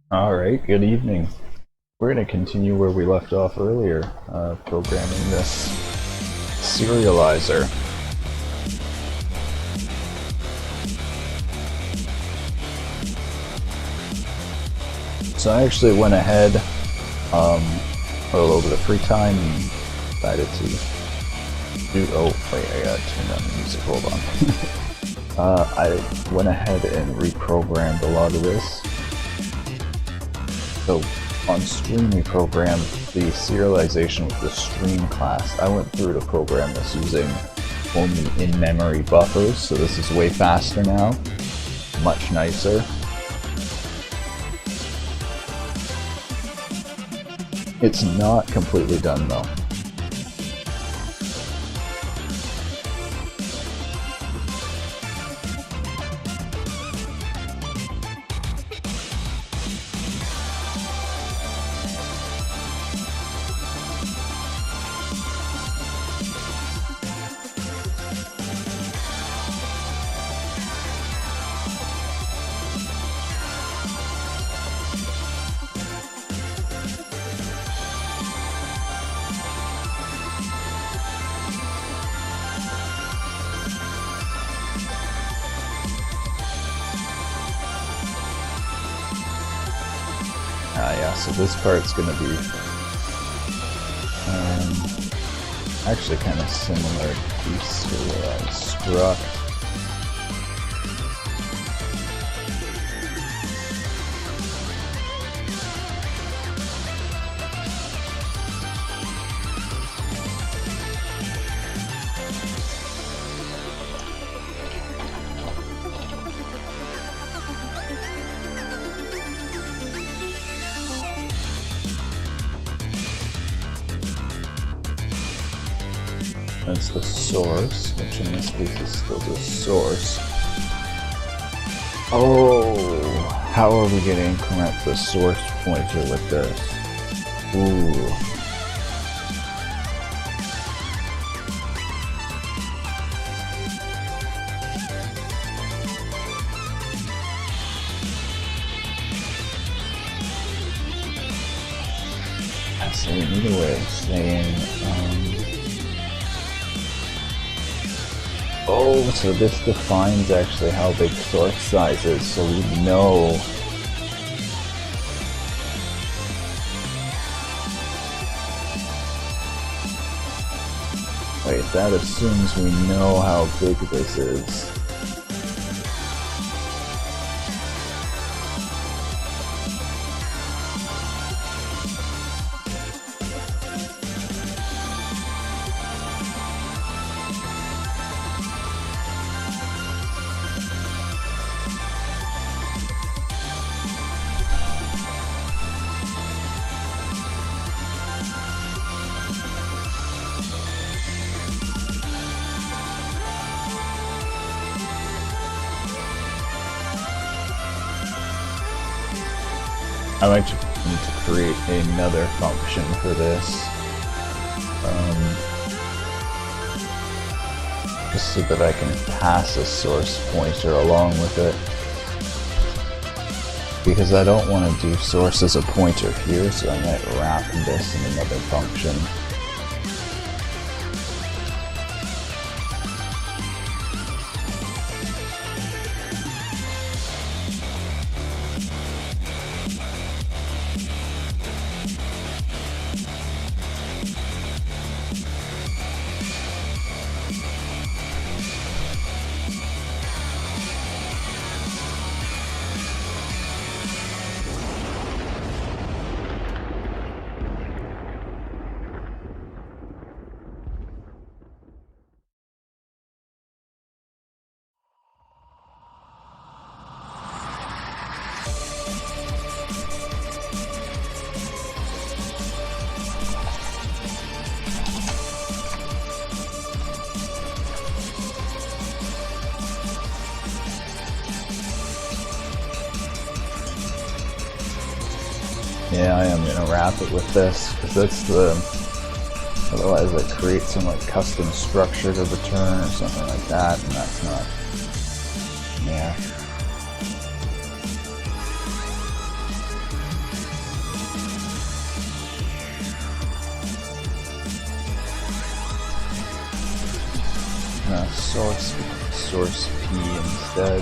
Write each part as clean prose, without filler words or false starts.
Alright, good evening. We're going to continue where we left off earlier, programming this serializer. So I actually went ahead, with a little bit of free time, and decided to do, oh wait, I gotta turn down the music, hold on. I went ahead and reprogrammed a lot of this. So on stream we programmed the serialization with the stream class. I went through to program this using only in-memory buffers, so this is way faster now, much nicer. It's not completely done though. Yeah, so this part's gonna be actually kind of similar to serialized struct. That's the source, which in this case is still the source. Oh, how are we going to increment the source pointer with this? Ooh. So we need a way of saying, oh, so this defines actually how big source size is, so we know. Wait, that assumes we know how big this is. I might need to create another function for this, just so that I can pass a source pointer along with it, because I don't want to do source as a pointer here, so I might wrap this in another function. Yeah, I am gonna wrap it with this, because that's the, otherwise I create some like custom structure to return or something like that, and that's not, yeah. source P instead.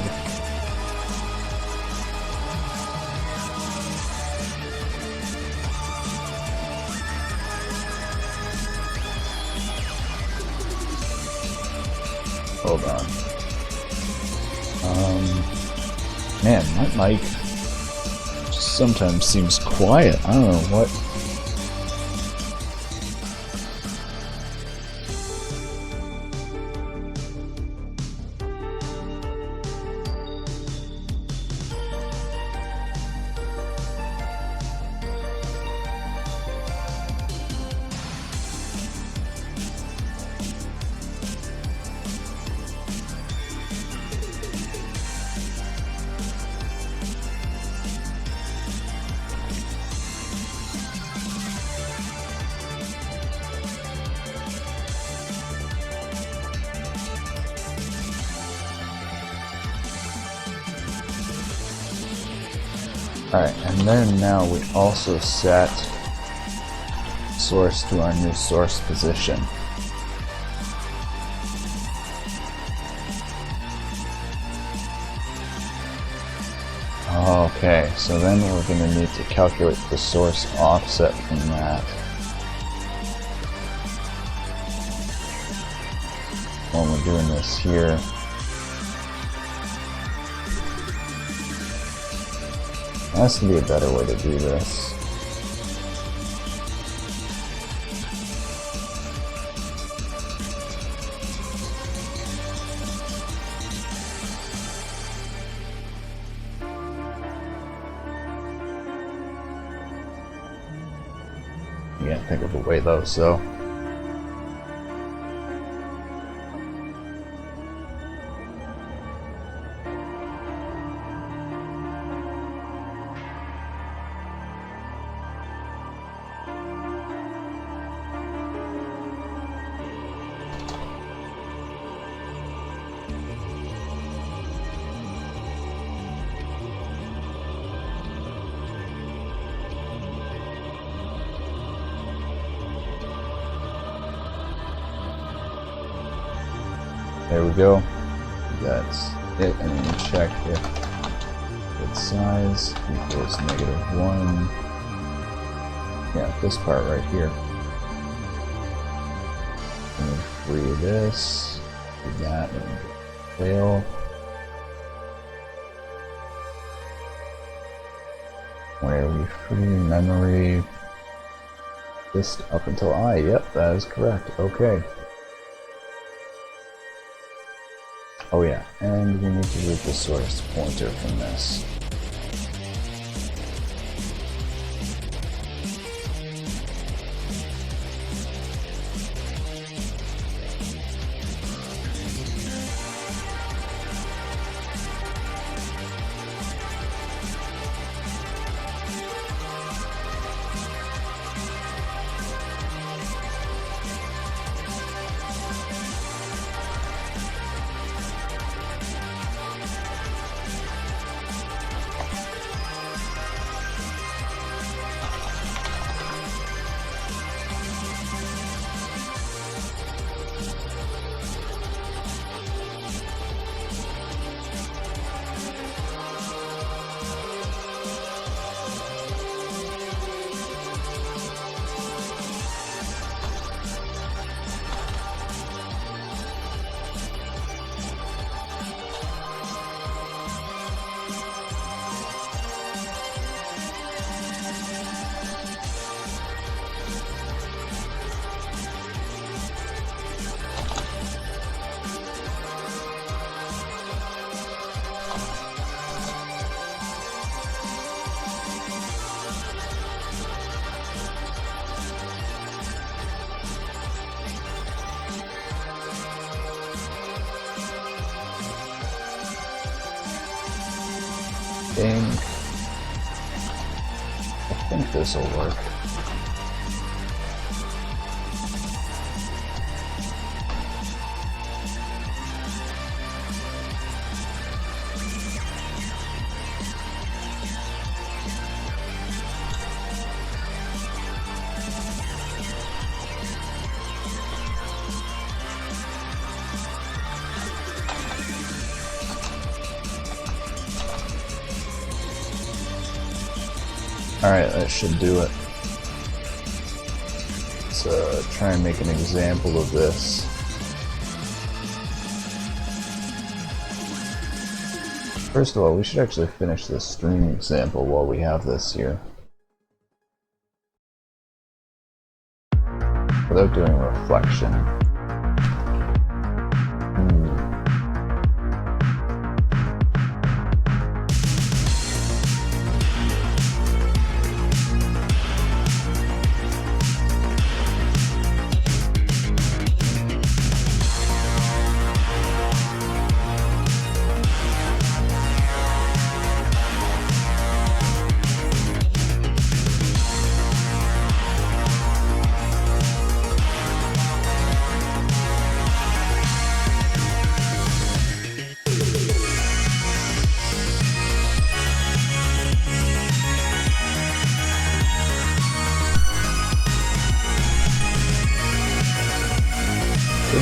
Hold on. Man, my mic just sometimes seems quiet. I don't know what. Alright, and then now we also set source to our new source position. Okay, so then we're going to need to calculate the source offset from that. When we're doing this here. There has to be a better way to do this. Can't think of a way though, so. There we go. That's it, and then you check if its size equals -1. Yeah, this part right here. And free this, do that, and fail. Where we free memory disk up until I. Yep, that is correct. Okay. Oh yeah, and we need to root the source pointer from this. I think this will work. Alright, that should do it. Let's try and make an example of this. First of all, we should actually finish this stream example while we have this here. Without doing a reflection.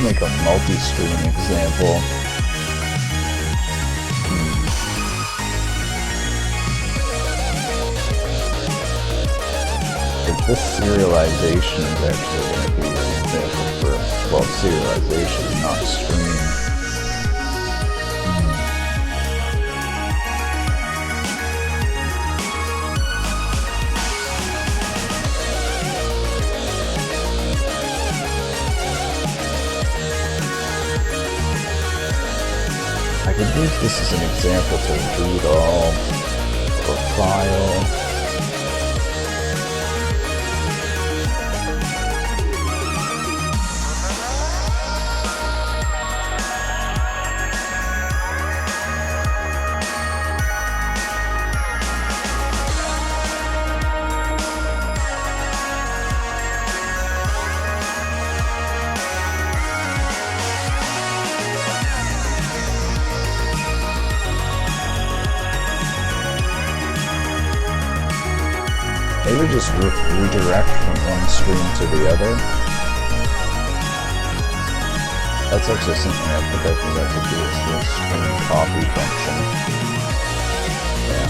Make a multi-stream example. If this serialization is actually going to be an example for, well, serialization, not stream. I could use this as an example to read all or file. Maybe just redirect from one stream to the other. That's actually something I think I forgot to do, is the stream copy function. Yeah.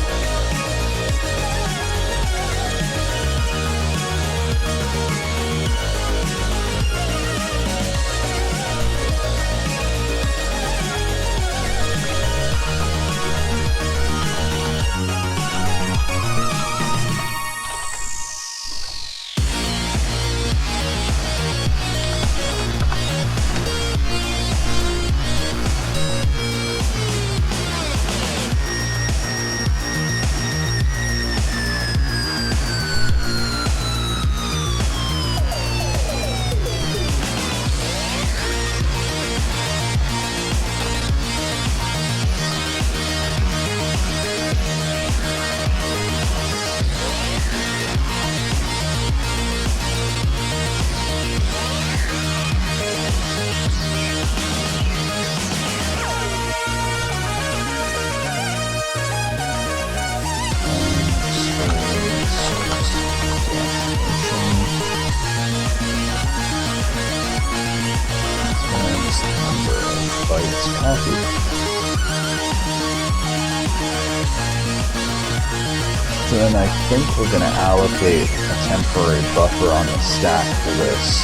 So then I think we're going to allocate a temporary buffer on the stack for this.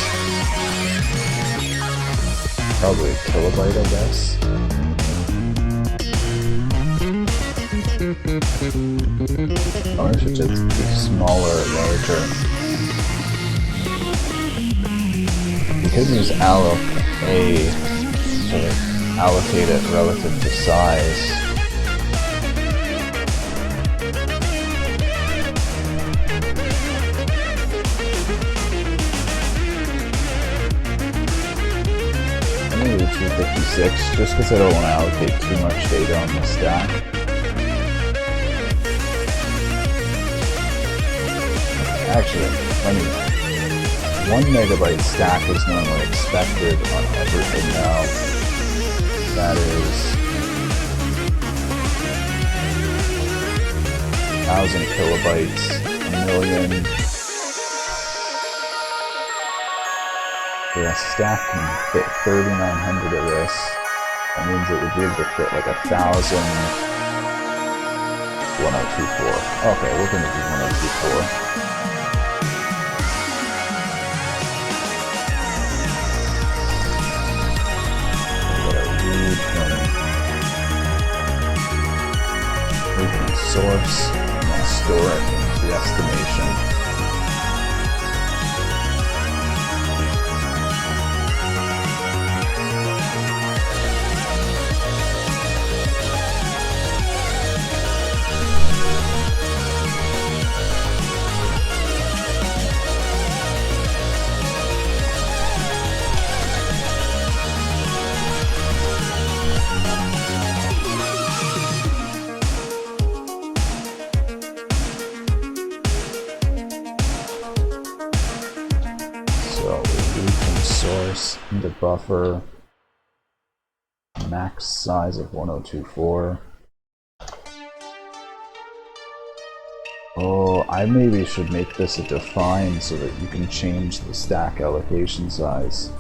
Probably a kilobyte, I guess. I wonder if it should be smaller or larger. We could use alloc A to allocate it relative to size. Maybe 256, just because I don't want to allocate too much data on the stack. Actually, let me... 1 megabyte stack is normally expected on everything now. That is 1,000 kilobytes, a million. Yeah, a stack can fit 3,900 of this. That means it would be able to fit like 1,000 1024. Okay, we're gonna do 1024. We can source and store it into the estimation. Source into buffer, max size of 1024. Oh, I maybe should make this a define so that you can change the stack allocation size.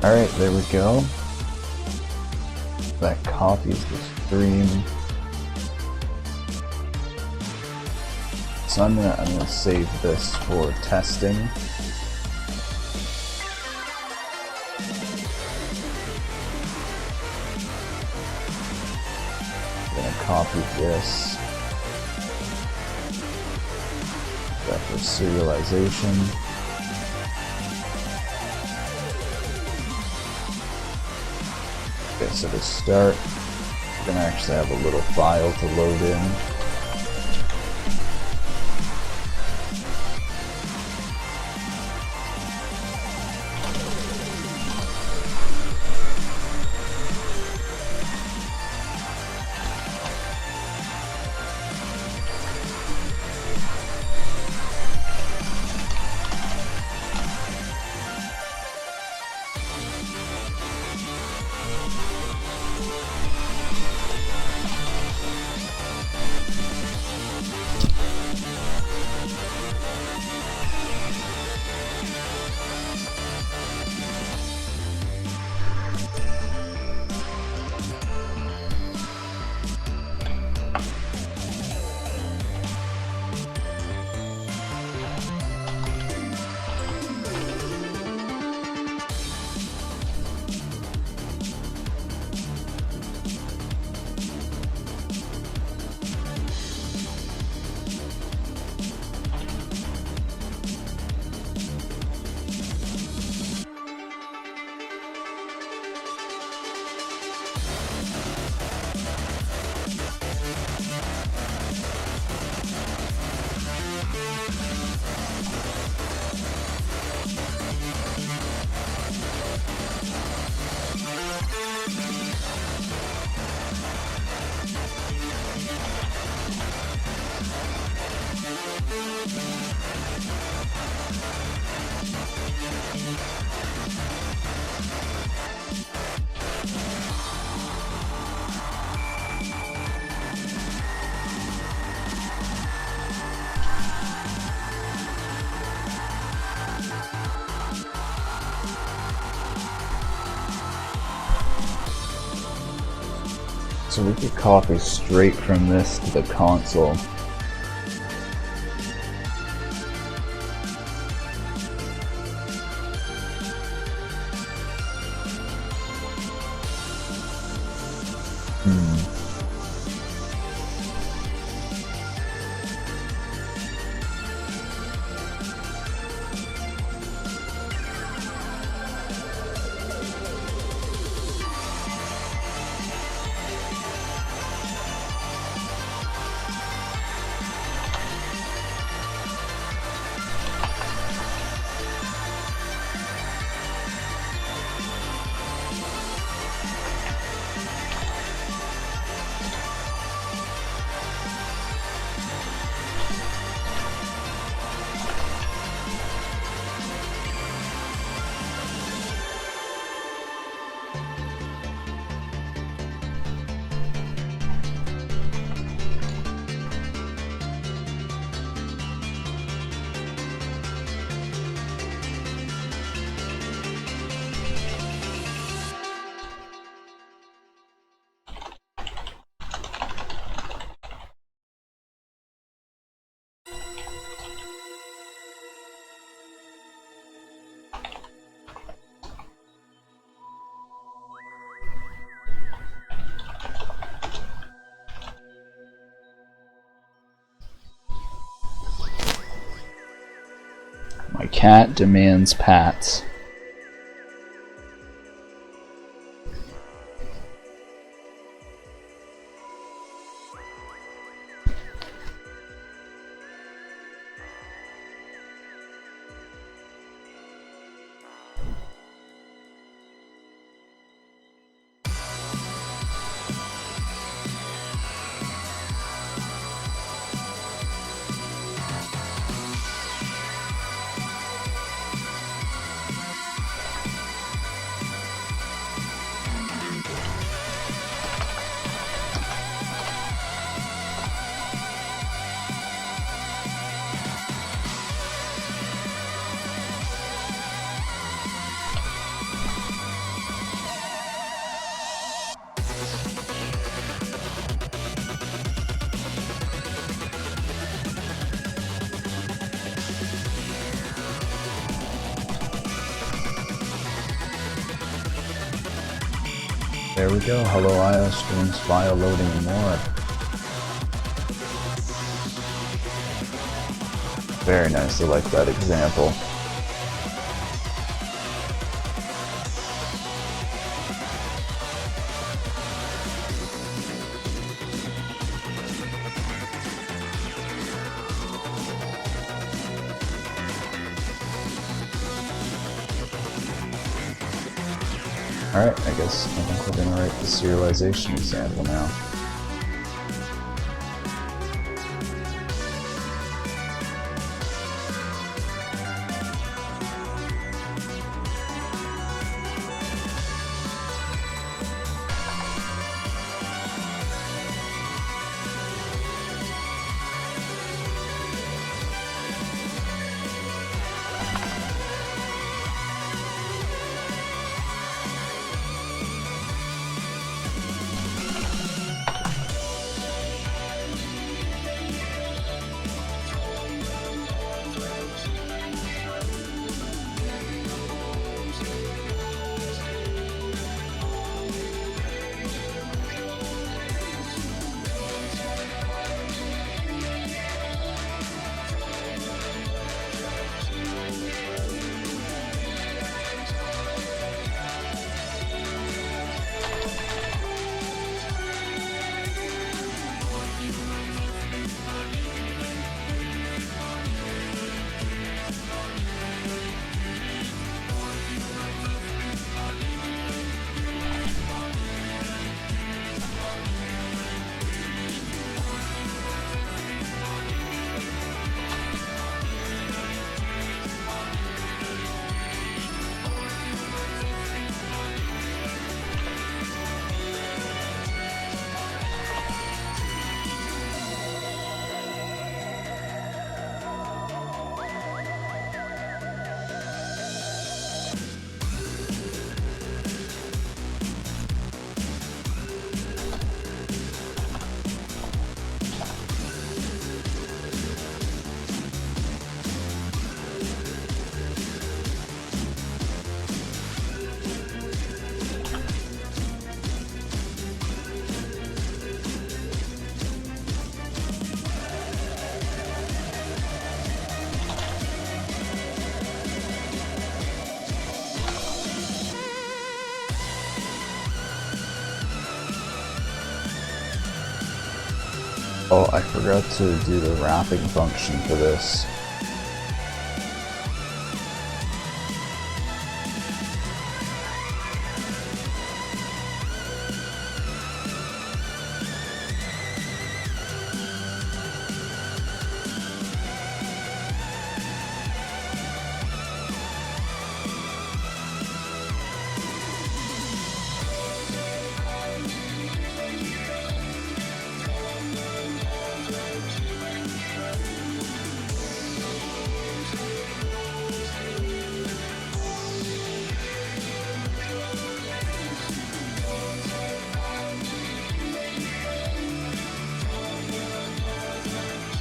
Alright, there we go. That copies the stream. So I'm gonna save this for testing. I'm gonna copy this. That for serialization. Okay, so to start, we're going to actually have a little file to load in. So we could copy straight from this to the console. My cat demands pats. There we go, hello iOS streams, file loading and more. Very nice, I like that example. Alright, I guess I think we're gonna write the serialization example now. Oh, I forgot to do the wrapping function for this.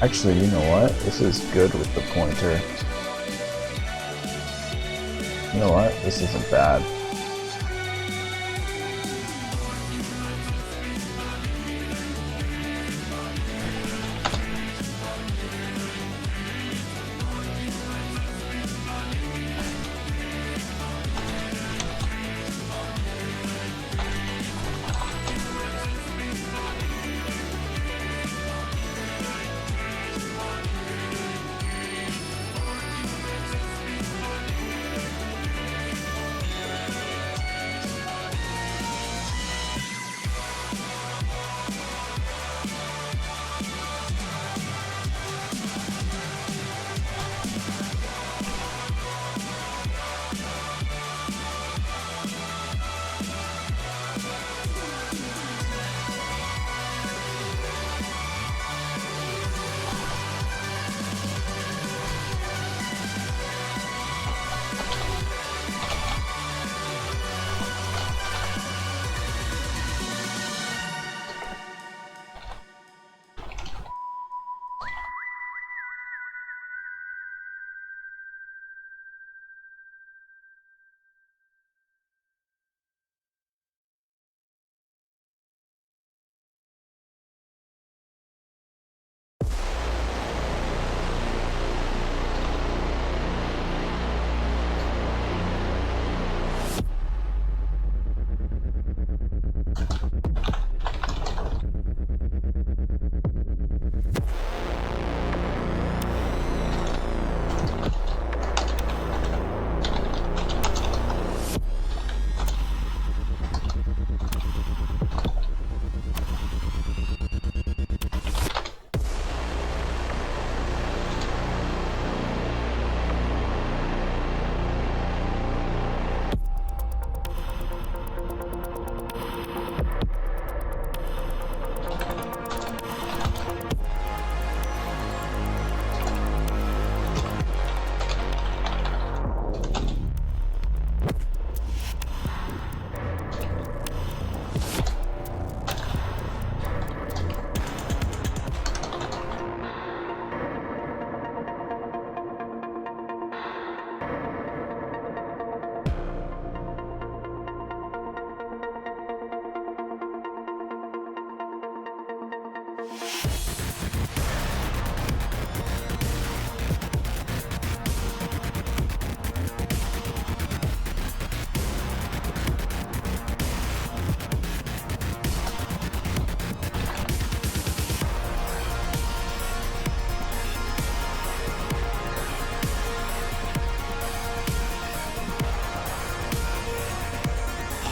Actually, you know what? This is good with the pointer. You know what? This isn't bad.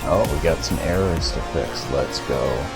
Oh, we got some errors to fix. Let's go.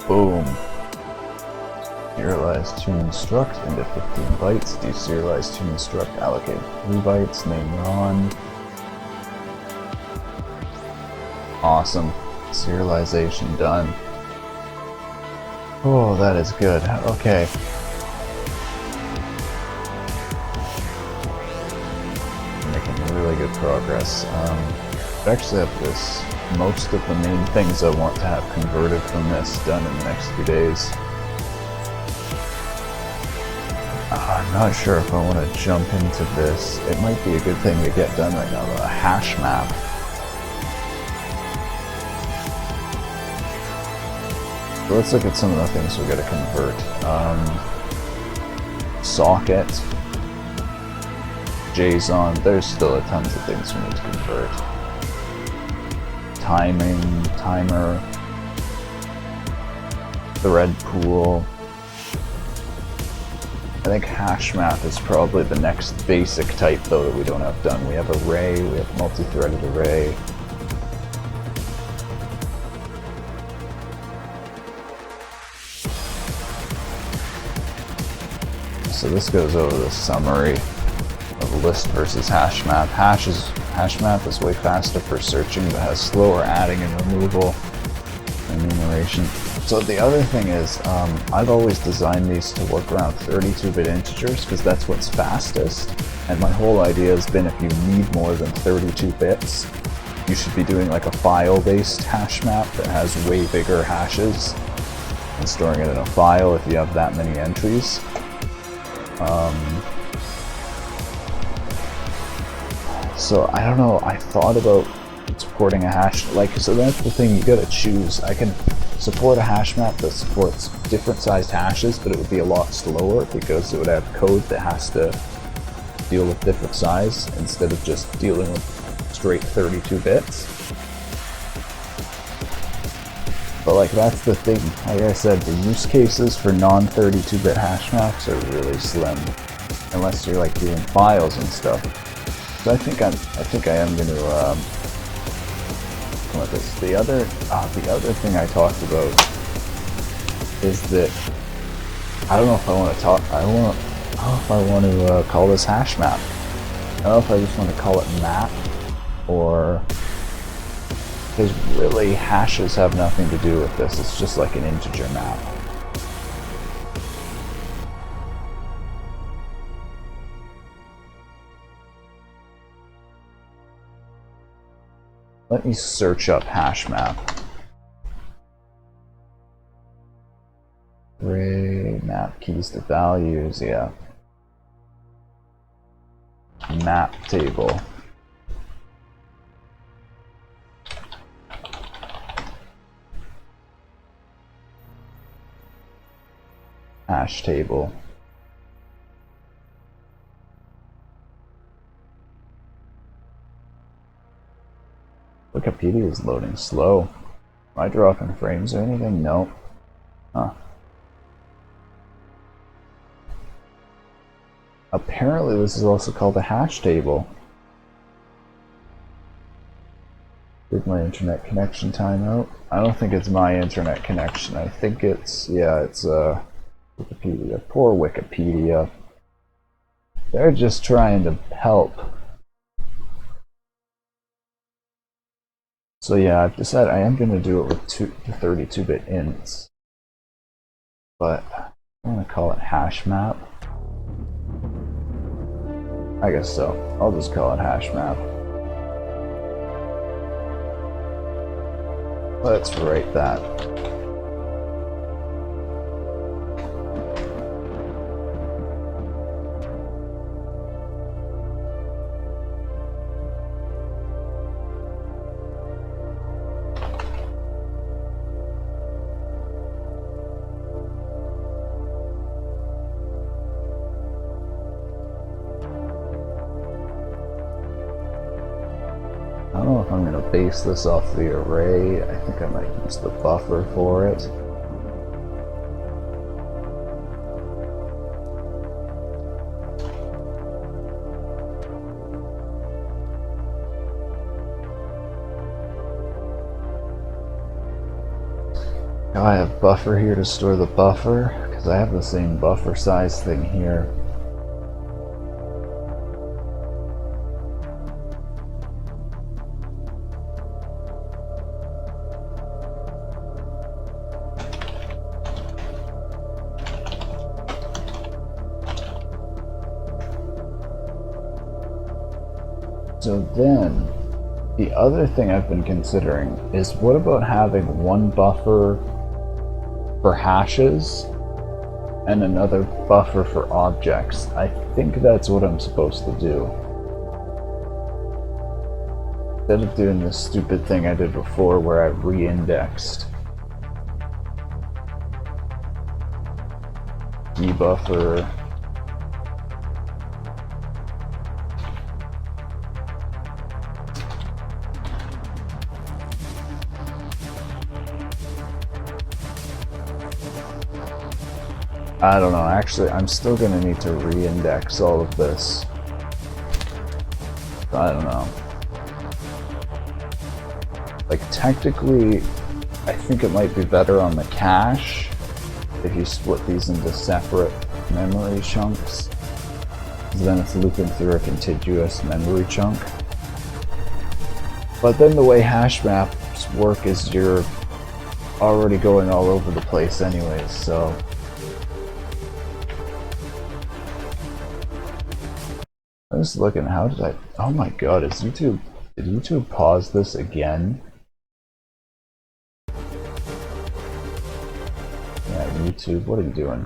Boom. Serialize to instruct into 15 bytes. Deserialize to instruct, allocate 3 bytes. Name Ron. Awesome. Serialization done. Oh, that is good. Okay. Making really good progress. I actually have this. Most of the main things I want to have converted from this done in the next few days. I'm not sure if I want to jump into this. It might be a good thing to get done right now, a hash map. So let's look at some of the things we got to convert. Socket, JSON, there's still a tons of things we need to convert. Timing, timer, thread pool. I think hash map is probably the next basic type though that we don't have done. We have array, we have multi-threaded array. So this goes over the summary of list versus hash map. Hash map is way faster for searching but has slower adding and removal and enumeration. So the other thing is, I've always designed these to work around 32-bit integers because that's what's fastest. And my whole idea has been if you need more than 32 bits, you should be doing like a file-based hash map that has way bigger hashes and storing it in a file if you have that many entries. So I don't know, I thought about supporting a hash, so that's the thing, you gotta choose. I can support a hash map that supports different sized hashes, but it would be a lot slower because it would have code that has to deal with different size instead of just dealing with straight 32 bits. But like that's the thing, like I said, the use cases for non-32-bit hash maps are really slim, unless you're like doing files and stuff. So I think I am going to come with this. The other thing I talked about is that I don't know if I want to talk. I don't know if I want to call this hash map. I don't know if I just want to call it map or. Because really, hashes have nothing to do with this. It's just like an integer map. Let me search up hash map. Array map keys to values, yeah. Map table. Hash table. Wikipedia is loading slow. Am I dropping frames or anything? No. Huh. Apparently this is also called a hash table. Did my internet connection timeout? I don't think it's my internet connection. I think it's, yeah, it's Wikipedia. Poor Wikipedia. They're just trying to help. So yeah, I've decided I am going to do it with 32-bit ints. But I'm going to call it hash map. I guess so. I'll just call it hash map. Let's write that. I don't know if I'm going to base this off the array. I think I might use the buffer for it. I have buffer here to store the buffer, because I have the same buffer size thing here. So then, the other thing I've been considering is what about having one buffer for hashes and another buffer for objects? I think that's what I'm supposed to do. Instead of doing this stupid thing I did before where I re-indexed debuffer I don't know, actually, I'm still gonna need to re-index all of this. I don't know. Like, technically, I think it might be better on the cache if you split these into separate memory chunks, because then it's looping through a contiguous memory chunk. But then the way hash maps work is you're already going all over the place anyways, so I was looking, how did I, oh my god, did YouTube pause this again? Yeah, YouTube, what are you doing?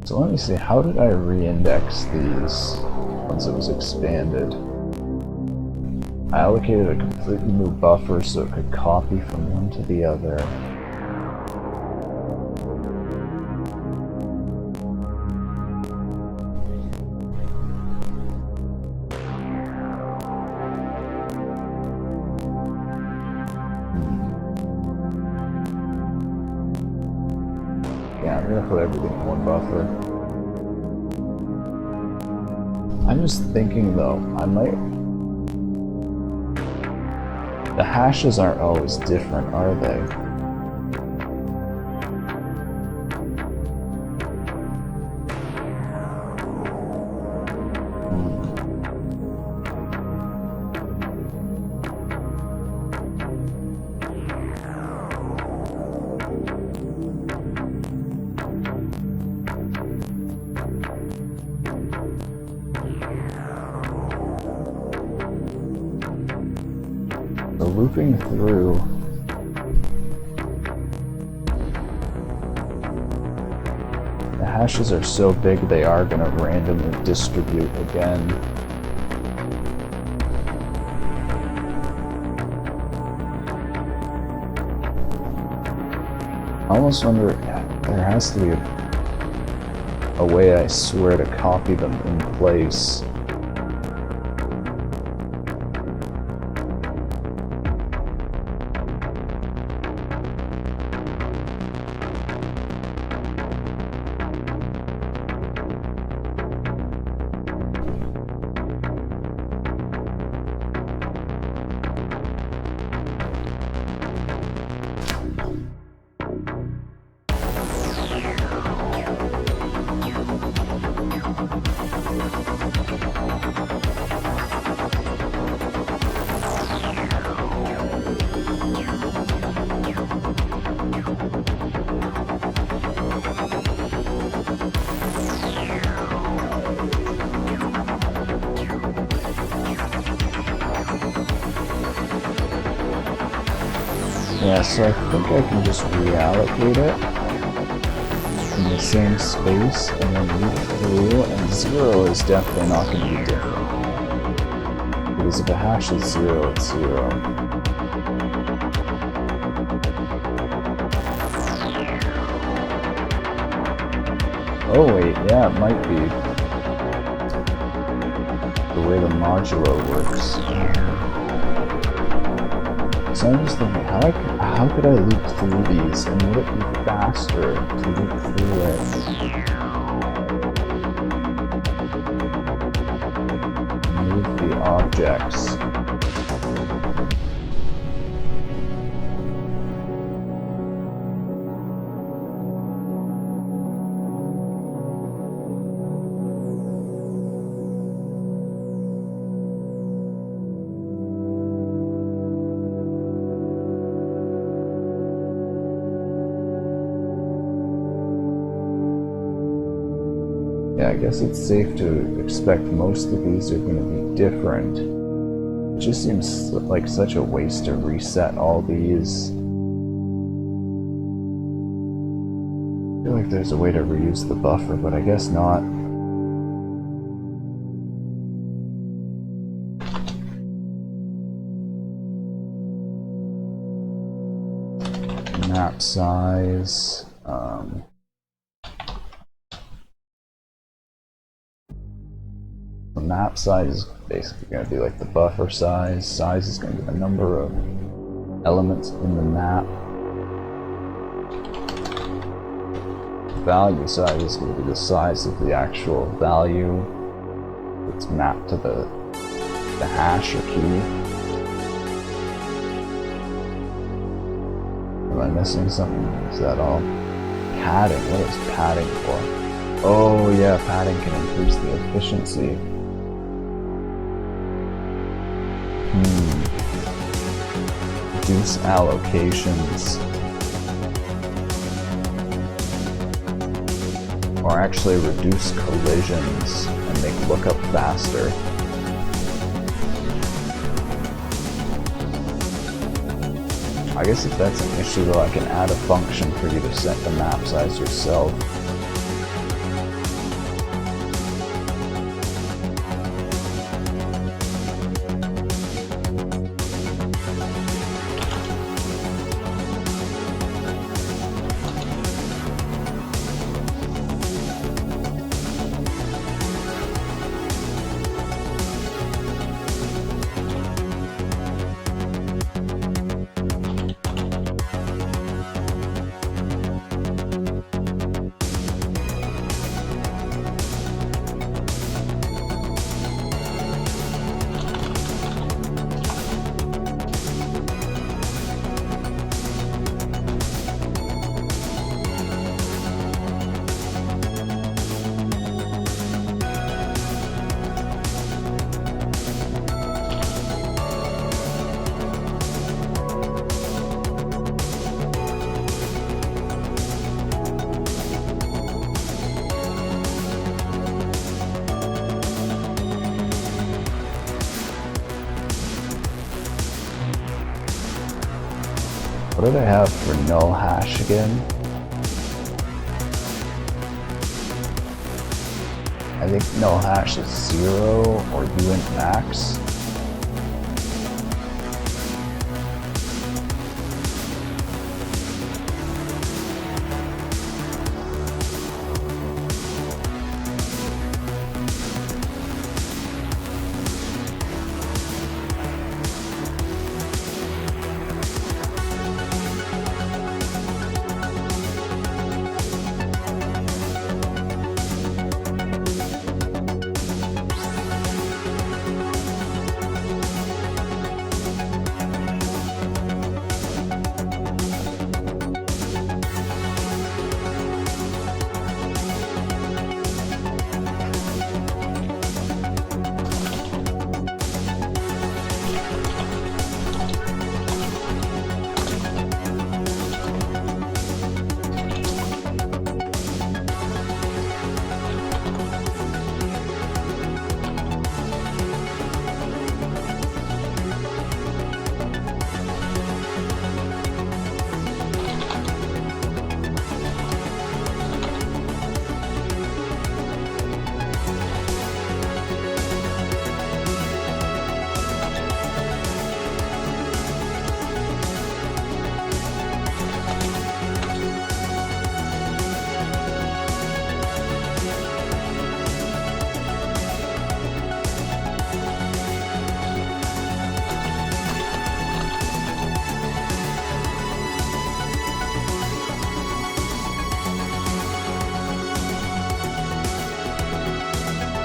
So let me see, how did I re-index these once it was expanded? I allocated a completely new buffer so it could copy from one to the other. Yeah, I'm gonna put everything in one buffer. I'm just thinking though, I might... The hashes aren't always different, are they? Looping through the hashes are so big they are going to randomly distribute again. I almost wonder, there has to be a way, I swear, to copy them in place. Yeah, so I think I can just reallocate it in the same space and then loop through, and 0 is definitely not going to be different. Because if a hash is 0, it's 0. Oh wait, yeah, it might be the way the modulo works. So I'm just thinking, how could I loop through these, and would it be faster to loop through it objects. Yeah, I guess it's safe to expect most of these are going to be different. It just seems like such a waste to reset all these. I feel like there's a way to reuse the buffer, but I guess not. Map size. The map size is basically going to be like the buffer size. Size is going to be the number of elements in the map. Value size is going to be the size of the actual value that's mapped to the hash or key. Am I missing something? Is that all? Padding. What is padding for? Oh yeah, padding can increase the efficiency. Reduce allocations. Or actually reduce collisions and make lookup faster. I guess if that's an issue though, I can add a function for you to set the map size yourself. What did I have for null hash again? I think null hash is 0 or uint max.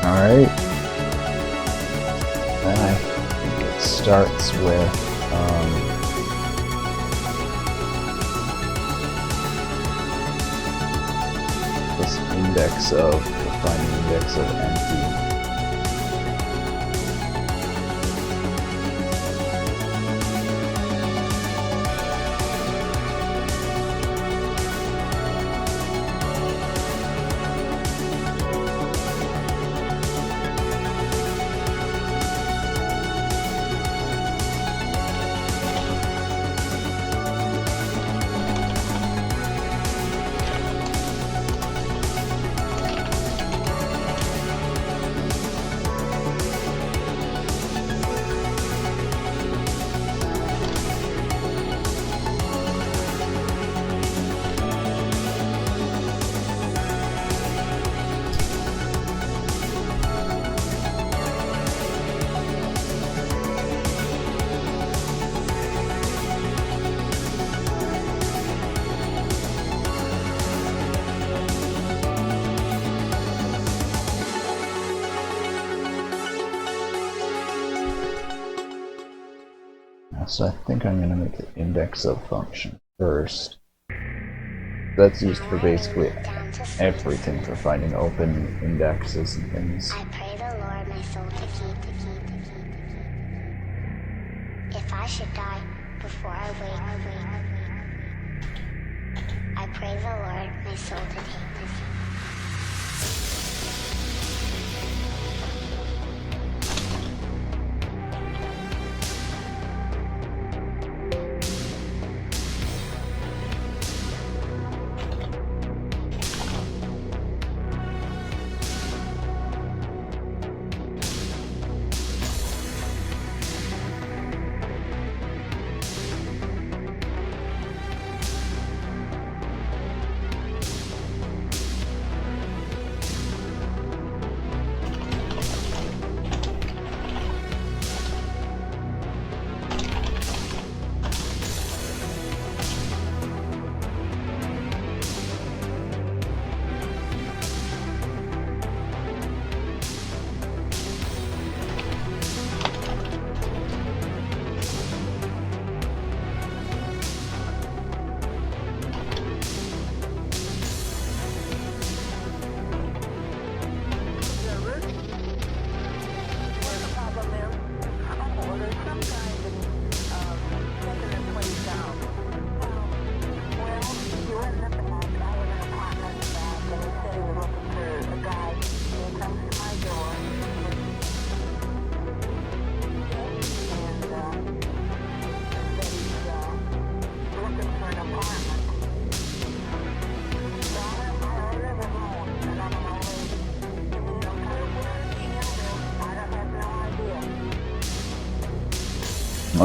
Alright. Then I starts with this index of finding index of empty. So I think I'm going to make the index of function first. That's used for basically everything, for finding open indexes and things. I pray the Lord my soul to keep. If I should die before I wake, I pray the Lord my soul to keep.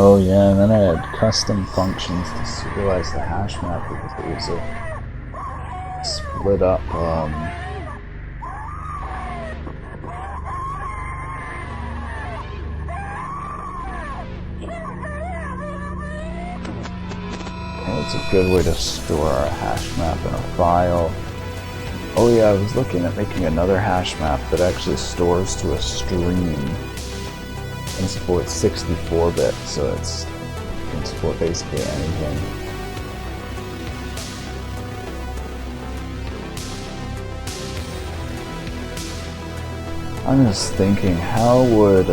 Oh yeah, and then I had custom functions to serialize the hash map because it was a split up it's a good way to store a hash map in a file. Oh yeah, I was looking at making another hash map that actually stores to a stream and supports 64-bit, so it can support basically anything. I'm just thinking, how would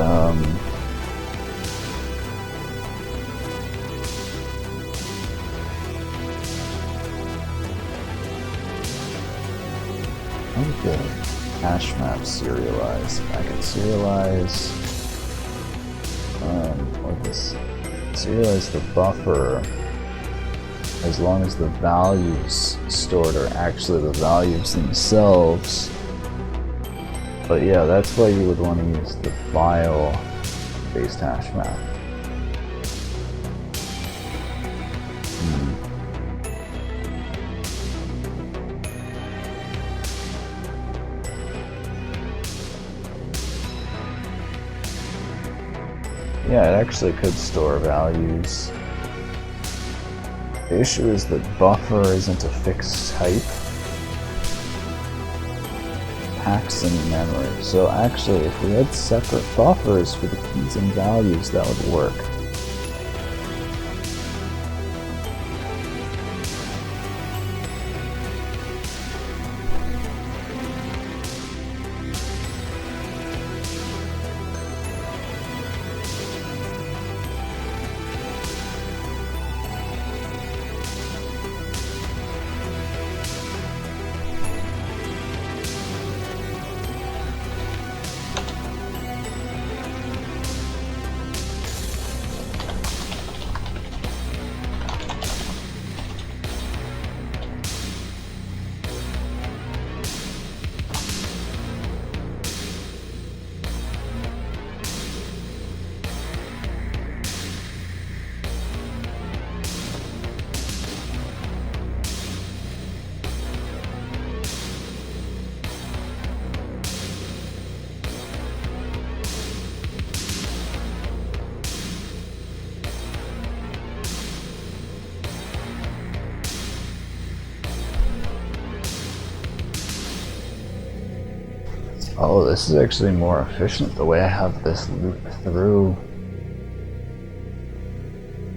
the hash map serialize? I could serialize serialize the buffer as long as the values stored are actually the values themselves. But yeah, that's why you would want to use the file-based hash map. Yeah, it actually could store values. The issue is that buffer isn't a fixed type. packs in memory. So actually, if we had separate buffers for the keys and values, that would work. Oh, this is actually more efficient the way I have this loop through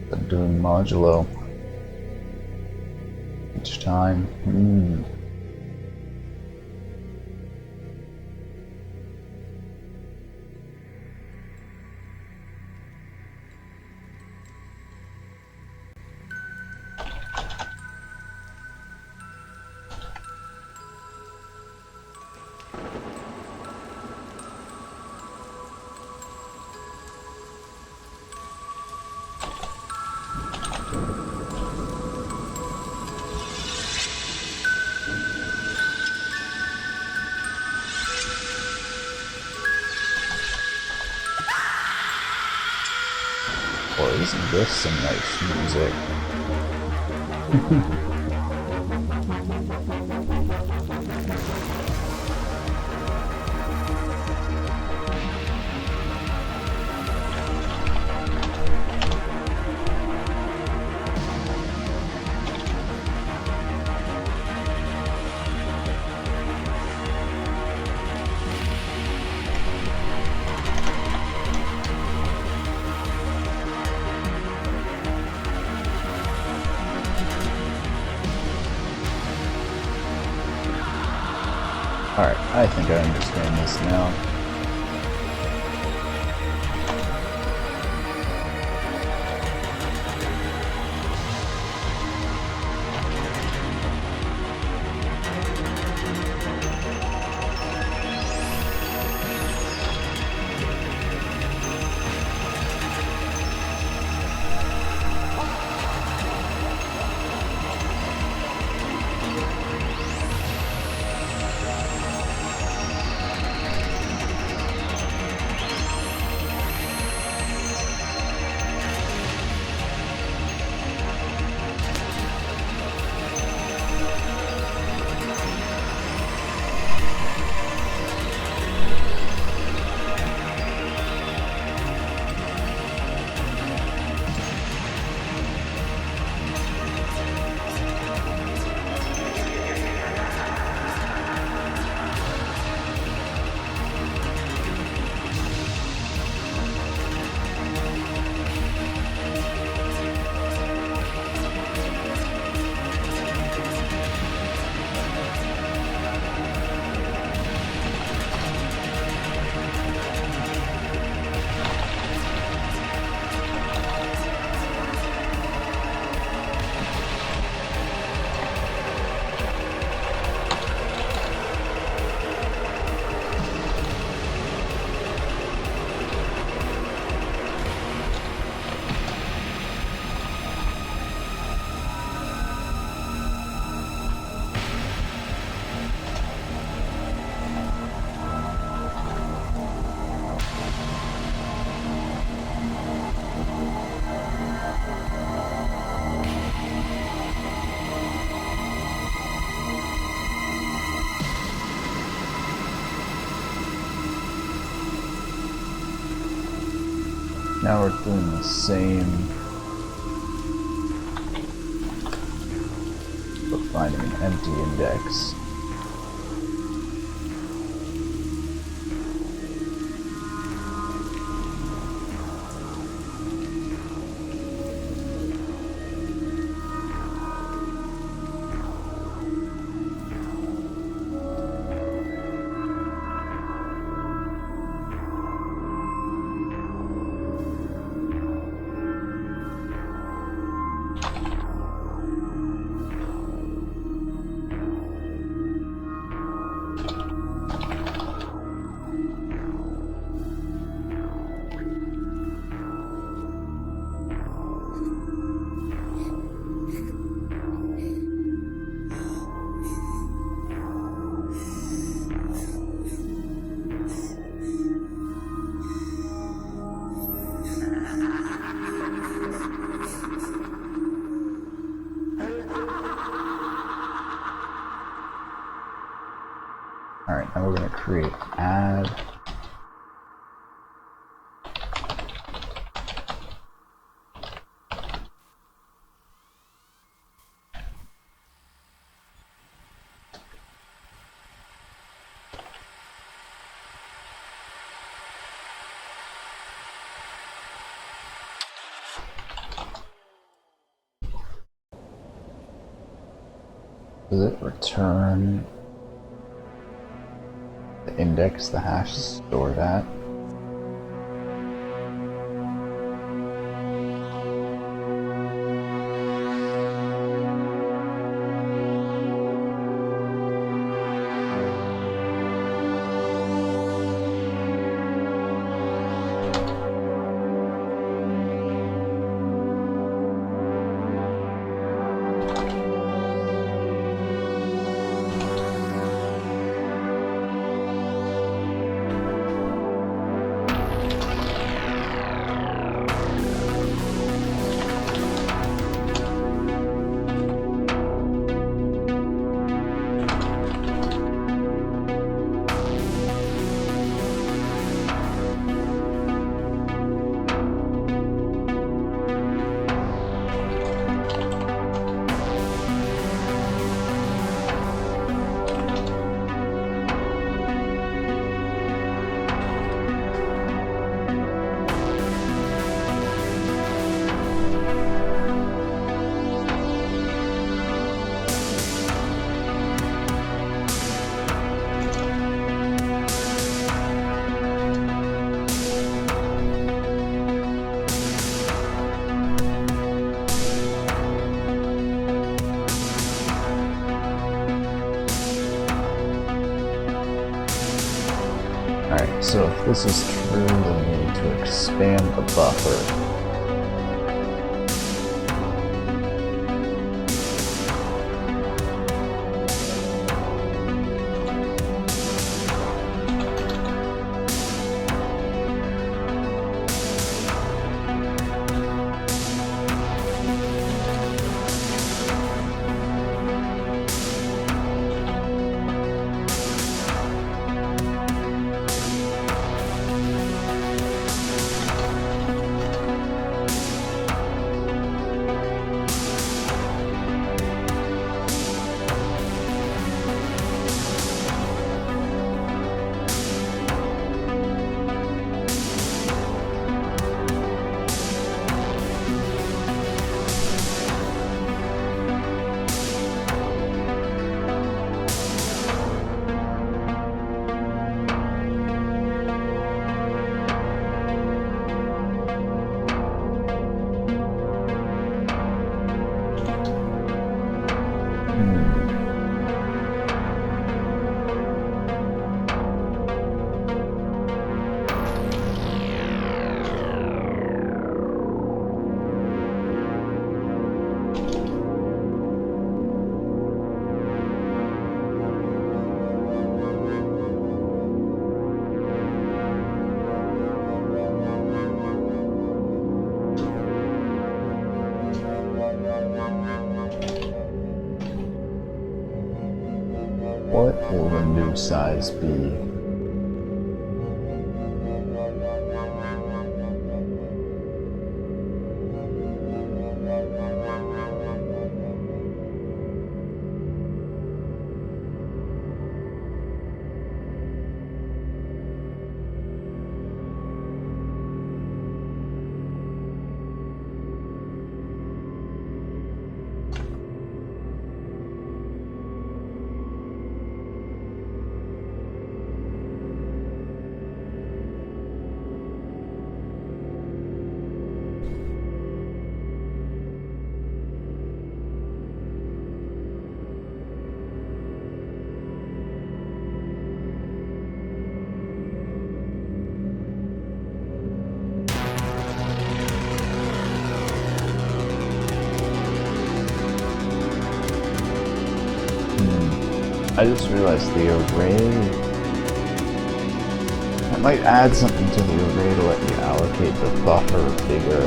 than doing modulo each time. Boy, isn't this some nice music? Alright, I think I understand this now. Now we're doing the same, but finding an empty index. now we're going to create add. Does it return the index the hash is stored at? Alright, so if this is true, then we need to expand the buffer. What will the new size be? I just realized the array... I might add something to the array to let you allocate the buffer bigger.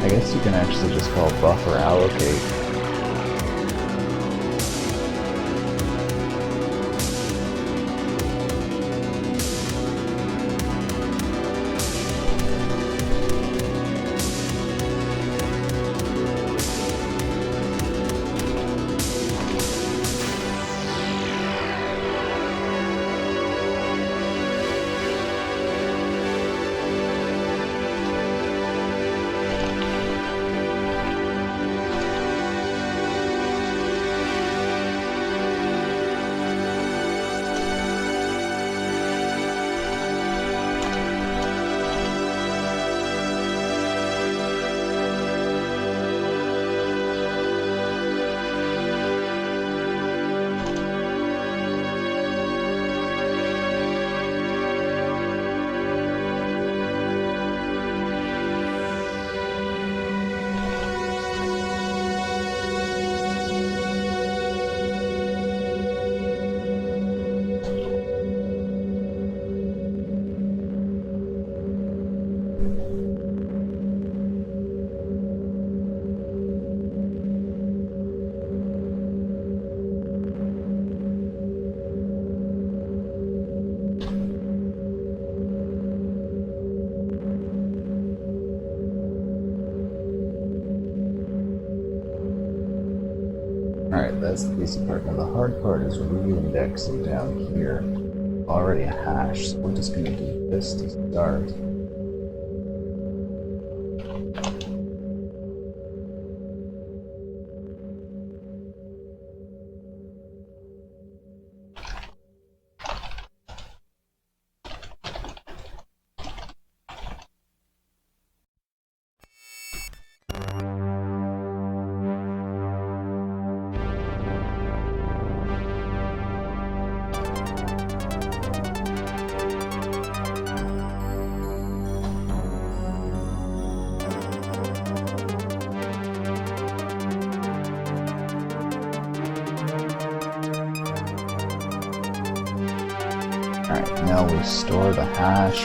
I guess you can actually just call buffer allocate. Alright, that's the easy part. Now the hard part is re-indexing down here. Already a hash, so we're just gonna do this to start. Alright, now we store the hash.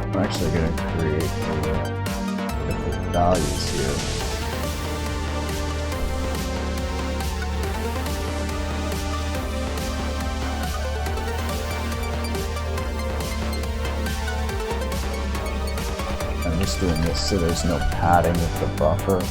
I'm actually going to create different values here. I'm just doing this so there's no padding of the buffer.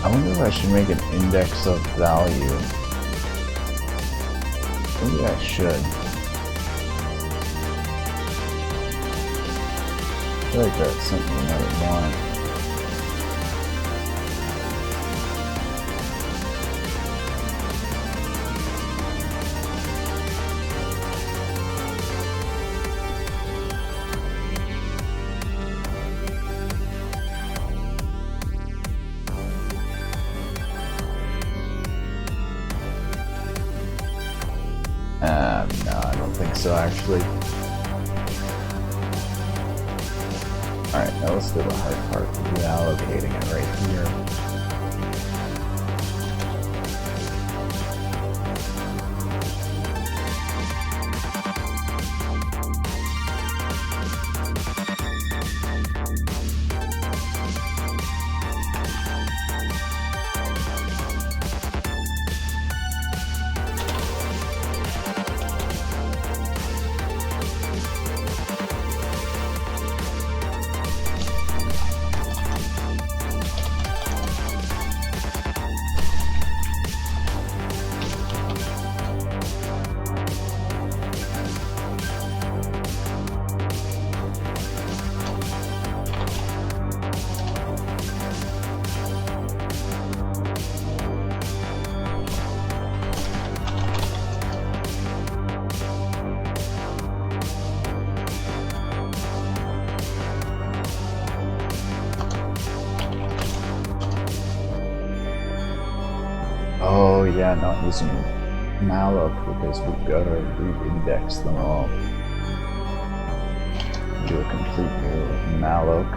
I wonder if I should make an index of value. Maybe I should. I feel like that's something I would want. No, I don't think so, actually. Alright, now let's do the hard part, reallocating it right here. Oh yeah, not using malloc because we've got to re-index them all. Do a complete new malloc.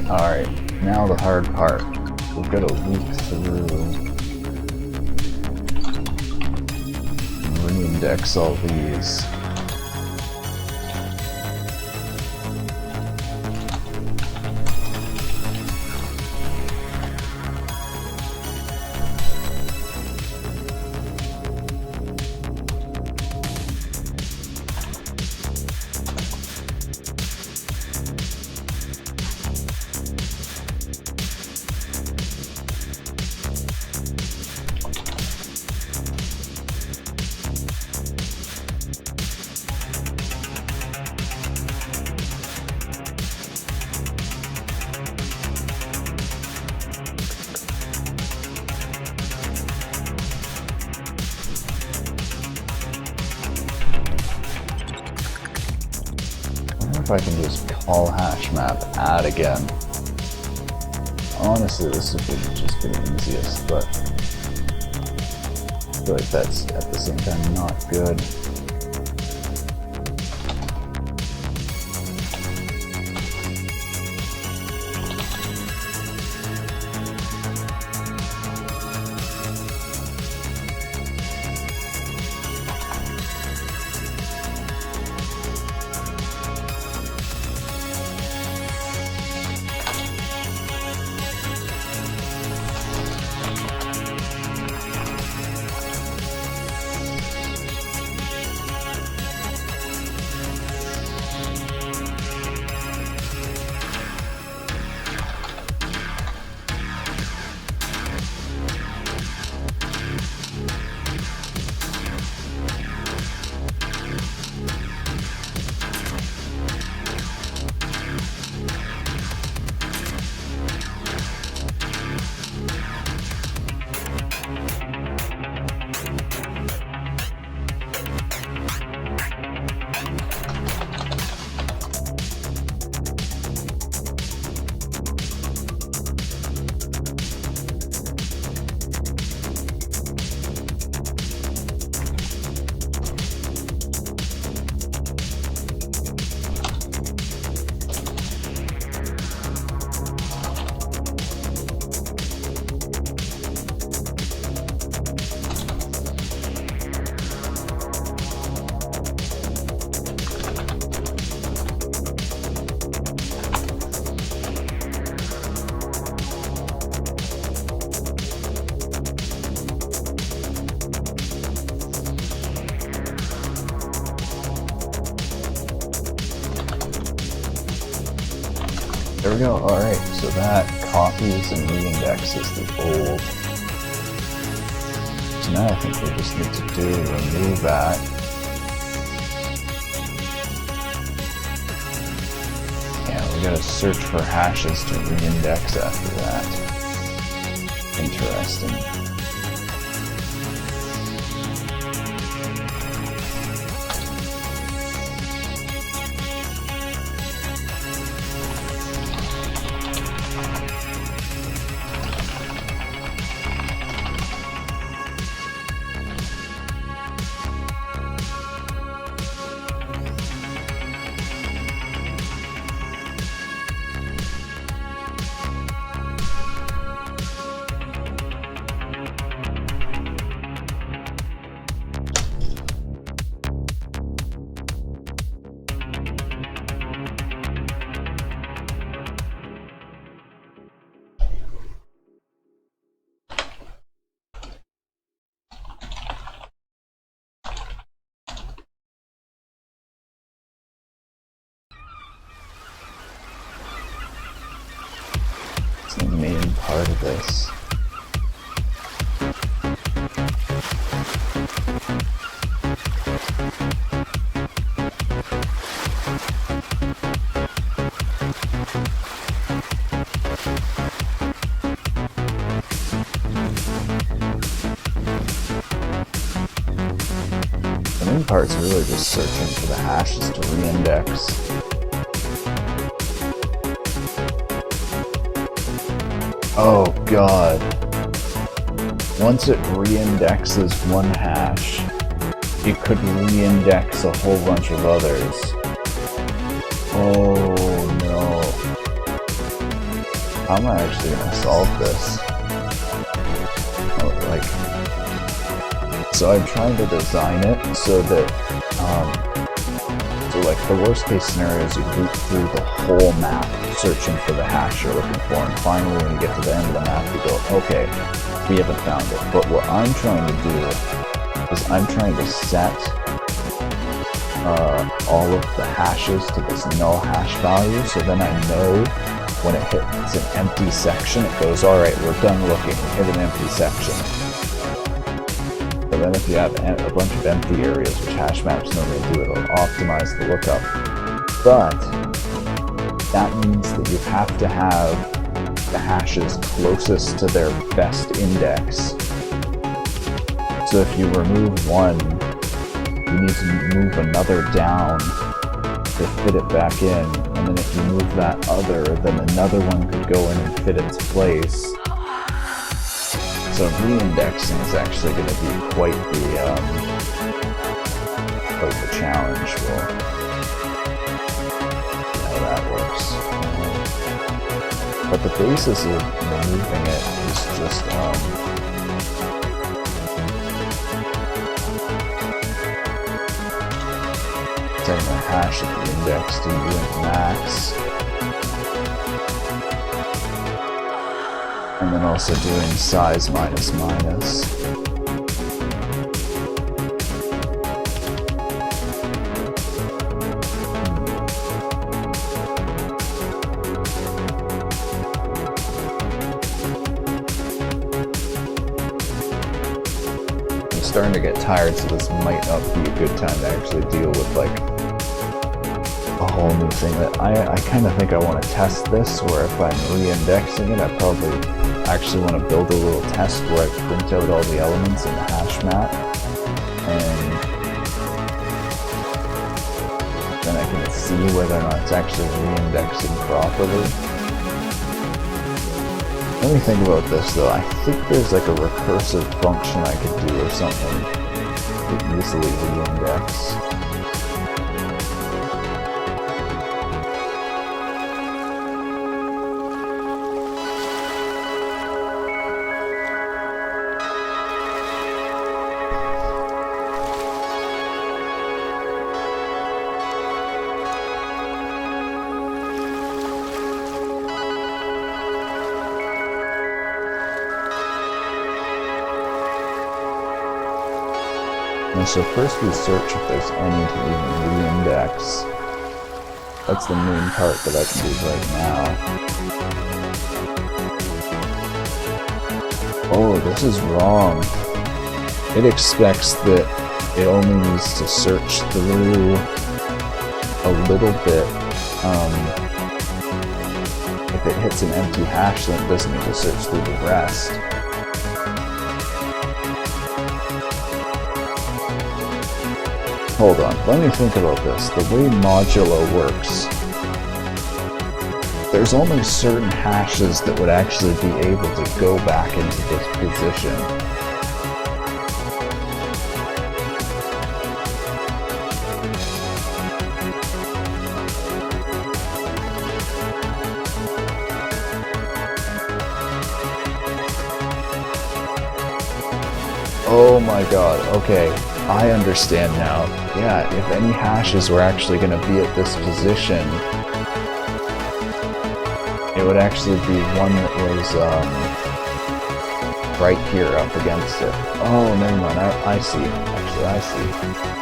Alright, now the hard part. We've got to week through and re-index all these. If I can just call hash map add again. Honestly, this would just be the easiest, but I feel like that's at the same time not good. There we go. Alright, so that copies and re-indexes the old. So now I think we just need to remove that. Yeah, we gotta search for hashes to reindex after that. Interesting. The main part of this. The main part's really just searching for the hashes to reindex. Oh god. Once it reindexes one hash, it could reindex a whole bunch of others. Oh no. How am I actually gonna solve this? Oh, like, so I'm trying to design it so that, so like the worst case scenario is you loop through the whole map searching for the hash you're looking for, and finally when you get to the end of the map you go, okay, we haven't found it. But what I'm trying to do is I'm trying to set all of the hashes to this null hash value, so then I know when it hits an empty section it goes, alright, we're done looking, we hit an empty section. But then if you have a bunch of empty areas, which hash maps normally do, it'll optimize the lookup. But that means that you have to have the hashes closest to their best index. So if you remove one, you need to move another down to fit it back in, and then if you move that other, then another one could go in and fit its place. So reindexing is actually going to be quite the challenge. We'll see how that works. But the basis of removing it is just setting the hash of the index to unit max. And then also doing size minus minus. I'm starting to get tired, so this might not be a good time to actually deal with like a whole new thing. That I kind of think I want to test this, where if I'm re-indexing it, I probably actually want to build a little test where I print out all the elements in the hash map, and then I can see whether or not it's actually re-indexing properly. Let me think about this though. I think there's like a recursive function I could do or something to easily re-index. And so first we search if there's any to even re-index. That's the main part that I can do right now. Oh, this is wrong. it expects that it only needs to search through a little bit. If it hits an empty hash, then it doesn't need to search through the rest. Hold on, let me think about this. The way modulo works, there's only certain hashes that would actually be able to go back into this position. Oh my god, okay, I understand now. Yeah, if any hashes were actually going to be at this position, it would actually be one that was right here up against it. Oh, never mind, I see. Actually, I see.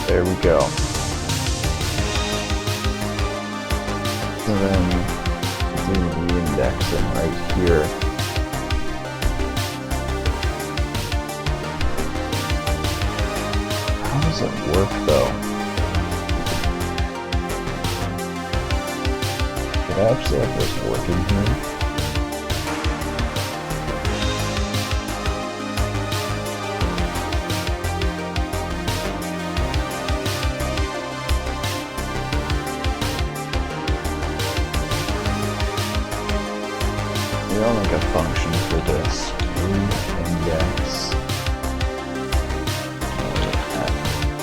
There we go. So then do re-indexing right here. How does it work though? Did I actually have this working here? I'll make a function for this. Re-index.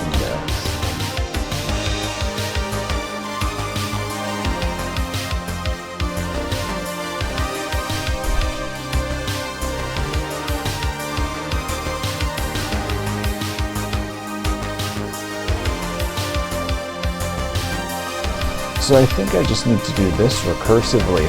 Index. So I think I just need to do this recursively.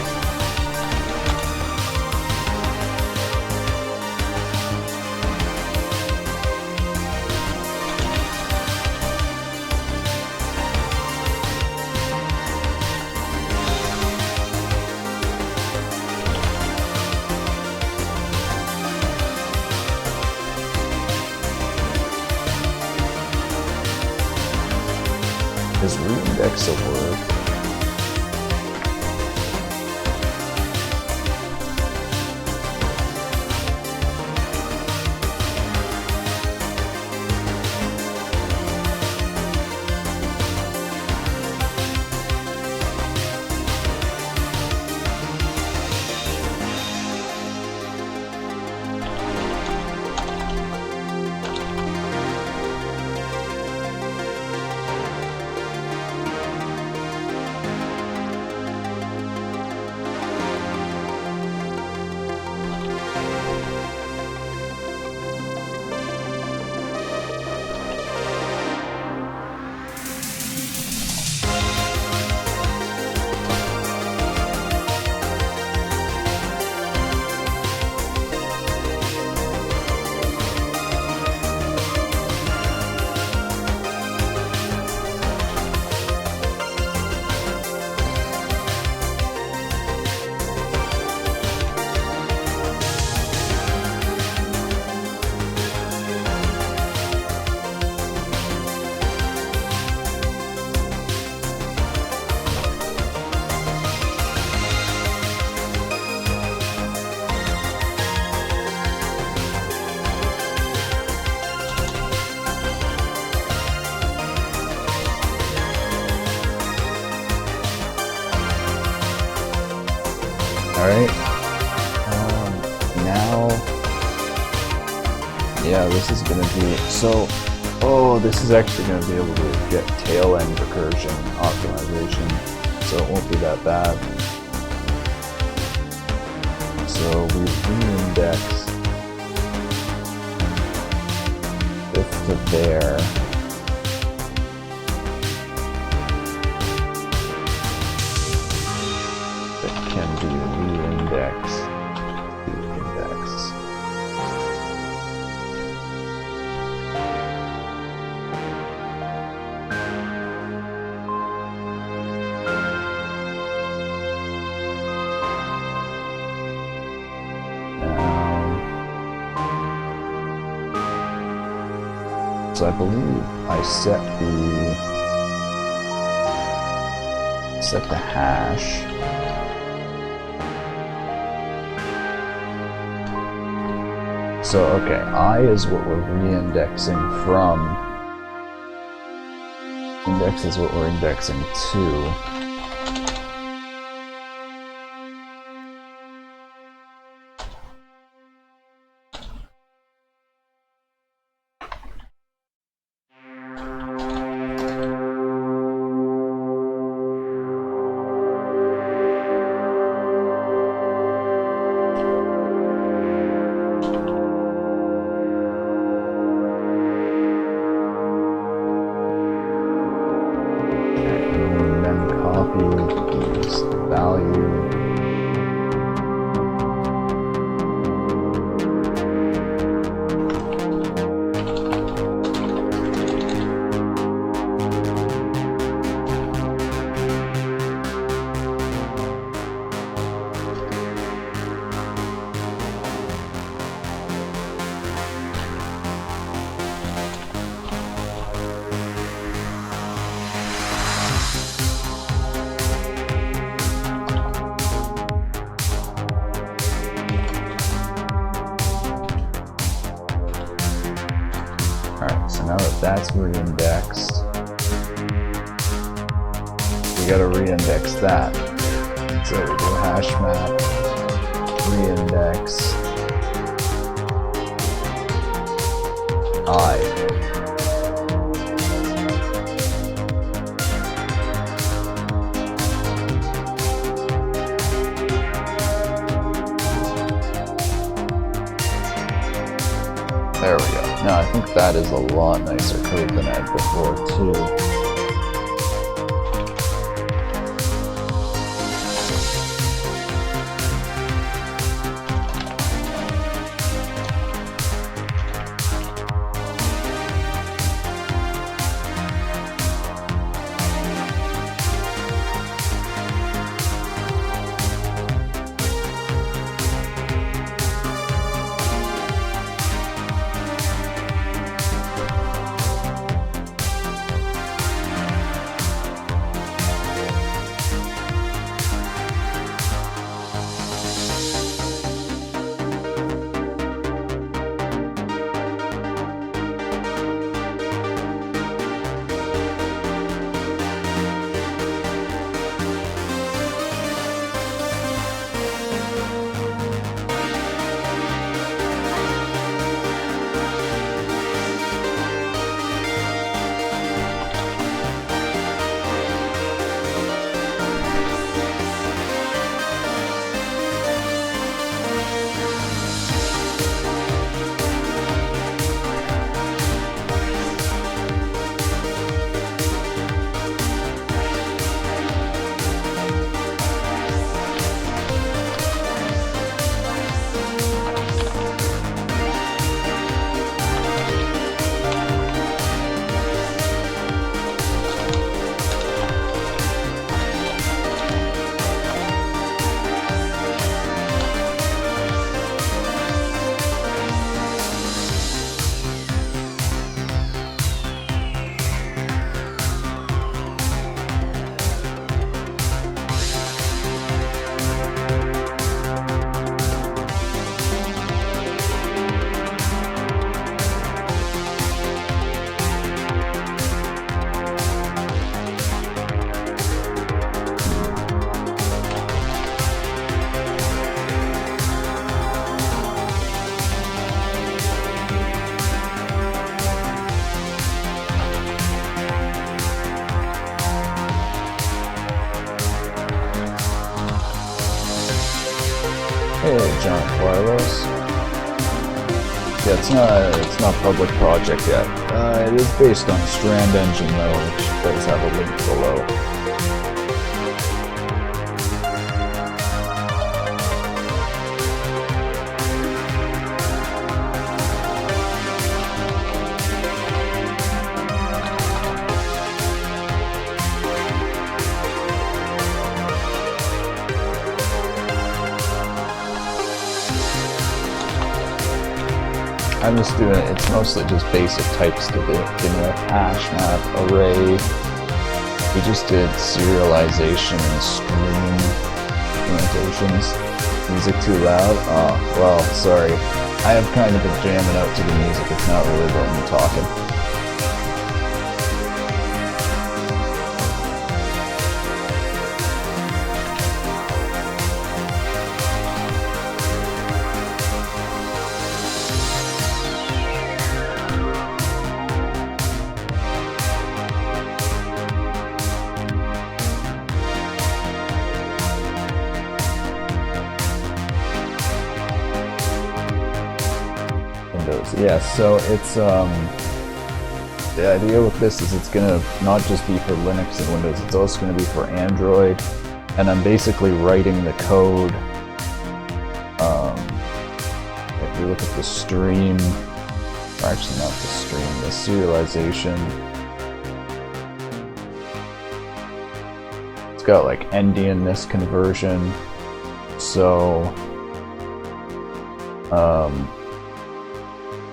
Does reindex a word? Alright, now, yeah, this is going to be, so, oh, this is actually going to be able to get tail end recursion optimization, so it won't be that bad. So we re-index this to there. Can be re-indexed to index. So I believe I set the hash. So, okay, I is what we're re-indexing from. Index is what we're indexing to. Now that that's re-indexed, we gotta re-index that. So we do hash map, re-index, I. There we go. Now I think that is a lot nicer code than I had before too. Windows. Yeah, it's not public project yet. It is based on Strand Engine though, which does have a link below. I'm just doing it, it's mostly just basic types to begin with, hash map, array. We just did serialization and stream implementations. Music too loud? Oh, well, sorry. I have kind of been jamming out to the music, it's not really letting me talking. Yeah, so it's the idea with this is it's gonna not just be for Linux and Windows, it's also gonna be for Android, and I'm basically writing the code. If you look at the stream, or actually not the stream, the serialization, it's got like endianness conversion, so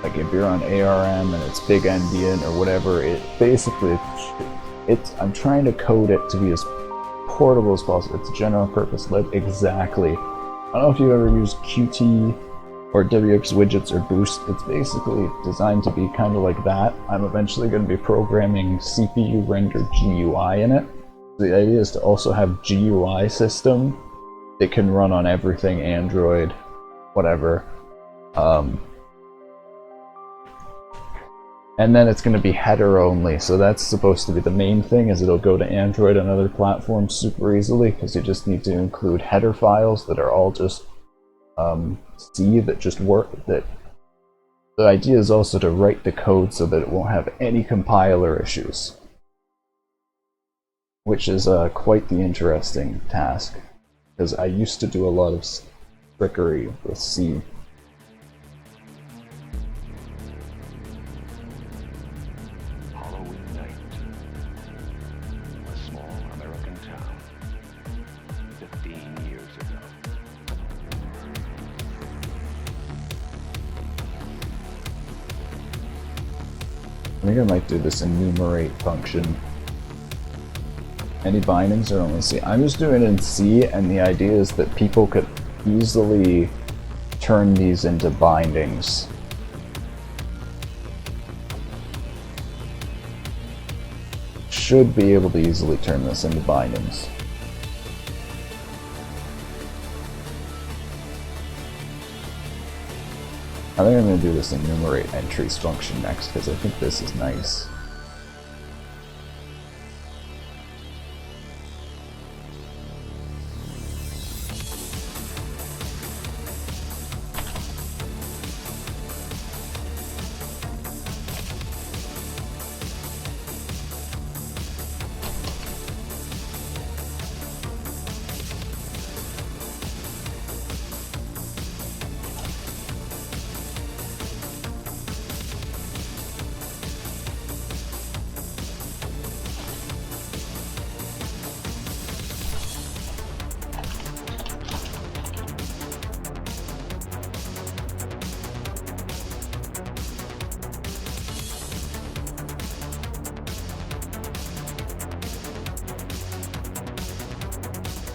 like if you're on ARM and it's big endian or whatever, it basically I'm trying to code it to be as portable as possible. It's general purpose lib, exactly. I don't know if you've ever used Qt or WX widgets or Boost. It's basically designed to be kind of like that. I'm eventually going to be programming CPU rendered GUI in it. The idea is to also have GUI system. It can run on everything, Android, whatever. And then it's going to be header only, so that's supposed to be the main thing, is it'll go to Android and other platforms super easily, because you just need to include header files that are all just C, that just work. That the idea is also to write the code so that it won't have any compiler issues, which is quite the interesting task, because I used to do a lot of trickery with C. I think I might do this enumerate function. Any bindings are only C. I'm just doing it in C, and the idea is that people could easily turn these into bindings. Should be able to easily turn this into bindings. I think I'm going to do this enumerate entries function next, because I think this is nice.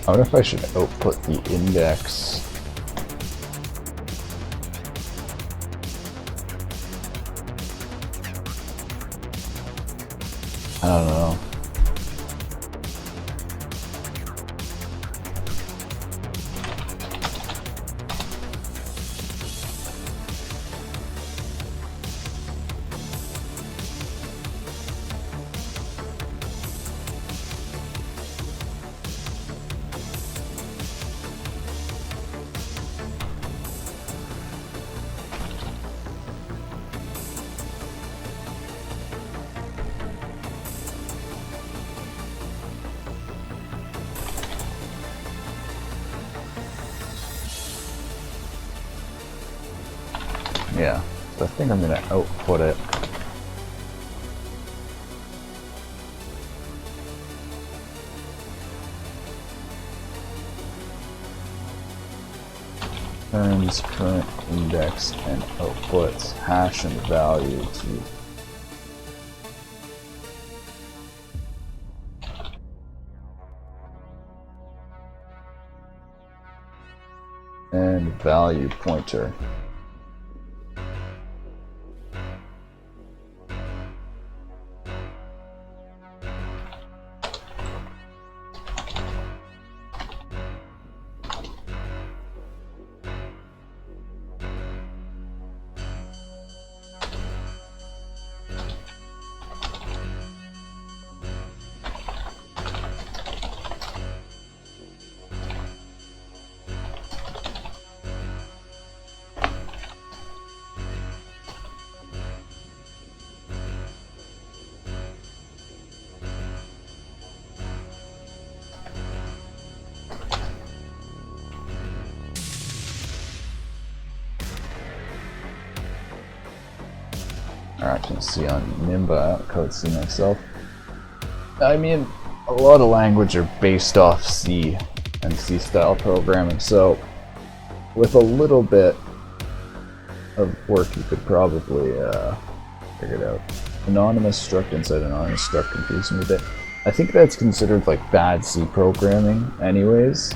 I wonder if I should output the index. I don't know. Yeah, so I think I'm gonna output it. Turns current index and outputs hash and value to and value pointer. I can see on Nimba, code C myself. I mean, a lot of language are based off C and C style programming, so with a little bit of work you could probably figure it out. Anonymous struct inside anonymous struct confused me a bit. I think that's considered like bad C programming anyways.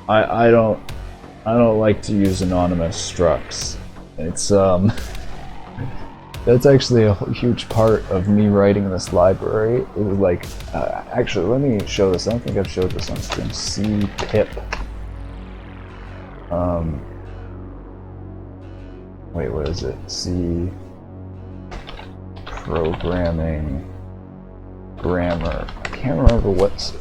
I don't like to use anonymous structs. It's that's actually a huge part of me writing this library. It was like, actually, let me show this. I don't think I've showed this on stream. C pip. Wait, what is it? C programming grammar. I can't remember what's.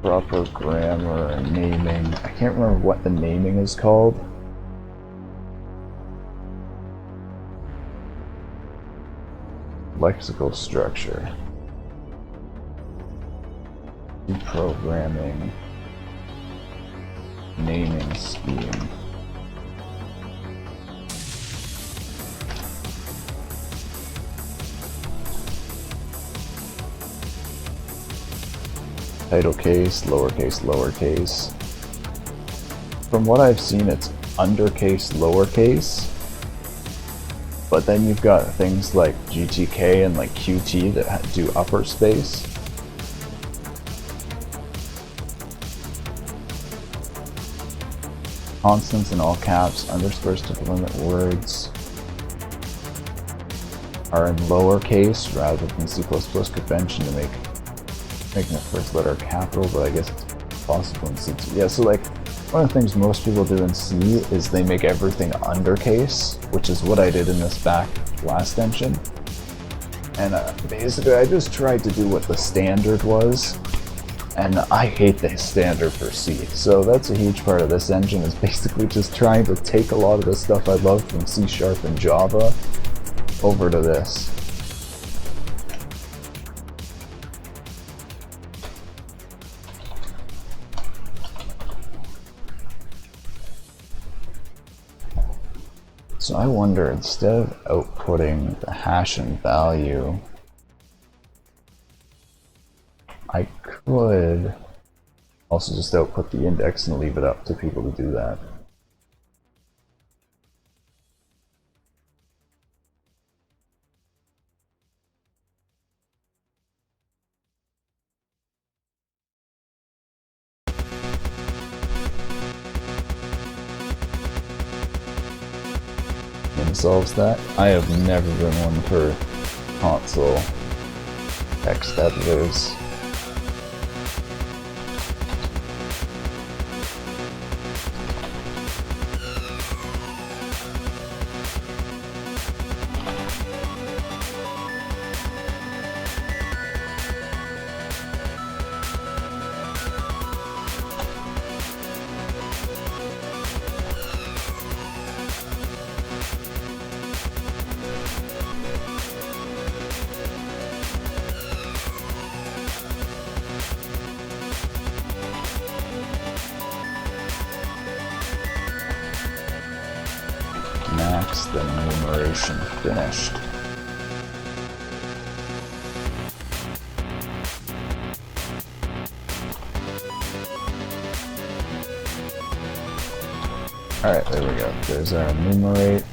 Proper grammar and naming. I can't remember what the naming is called. Lexical structure. Deprogramming. Naming scheme. Title case, lowercase, lowercase. From what I've seen, it's undercase, lowercase. But then you've got things like GTK and like QT that do upper space. Constants in all caps, underscores to limit words are in lowercase rather than C++ convention to making the first letter capital, but I guess it's possible in C too. Yeah, so like, one of the things most people do in C is they make everything undercase, which is what I did in this last engine. And basically I just tried to do what the standard was, and I hate the standard for C. So that's a huge part of this engine, is basically just trying to take a lot of the stuff I love from C# and Java over to this. So I wonder, instead of outputting the hash and value, I could also just output the index and leave it up to people to do that. Solves that. I have never been one for console text editors. text, then enumeration finished. Alright, there we go. There's our enumerate.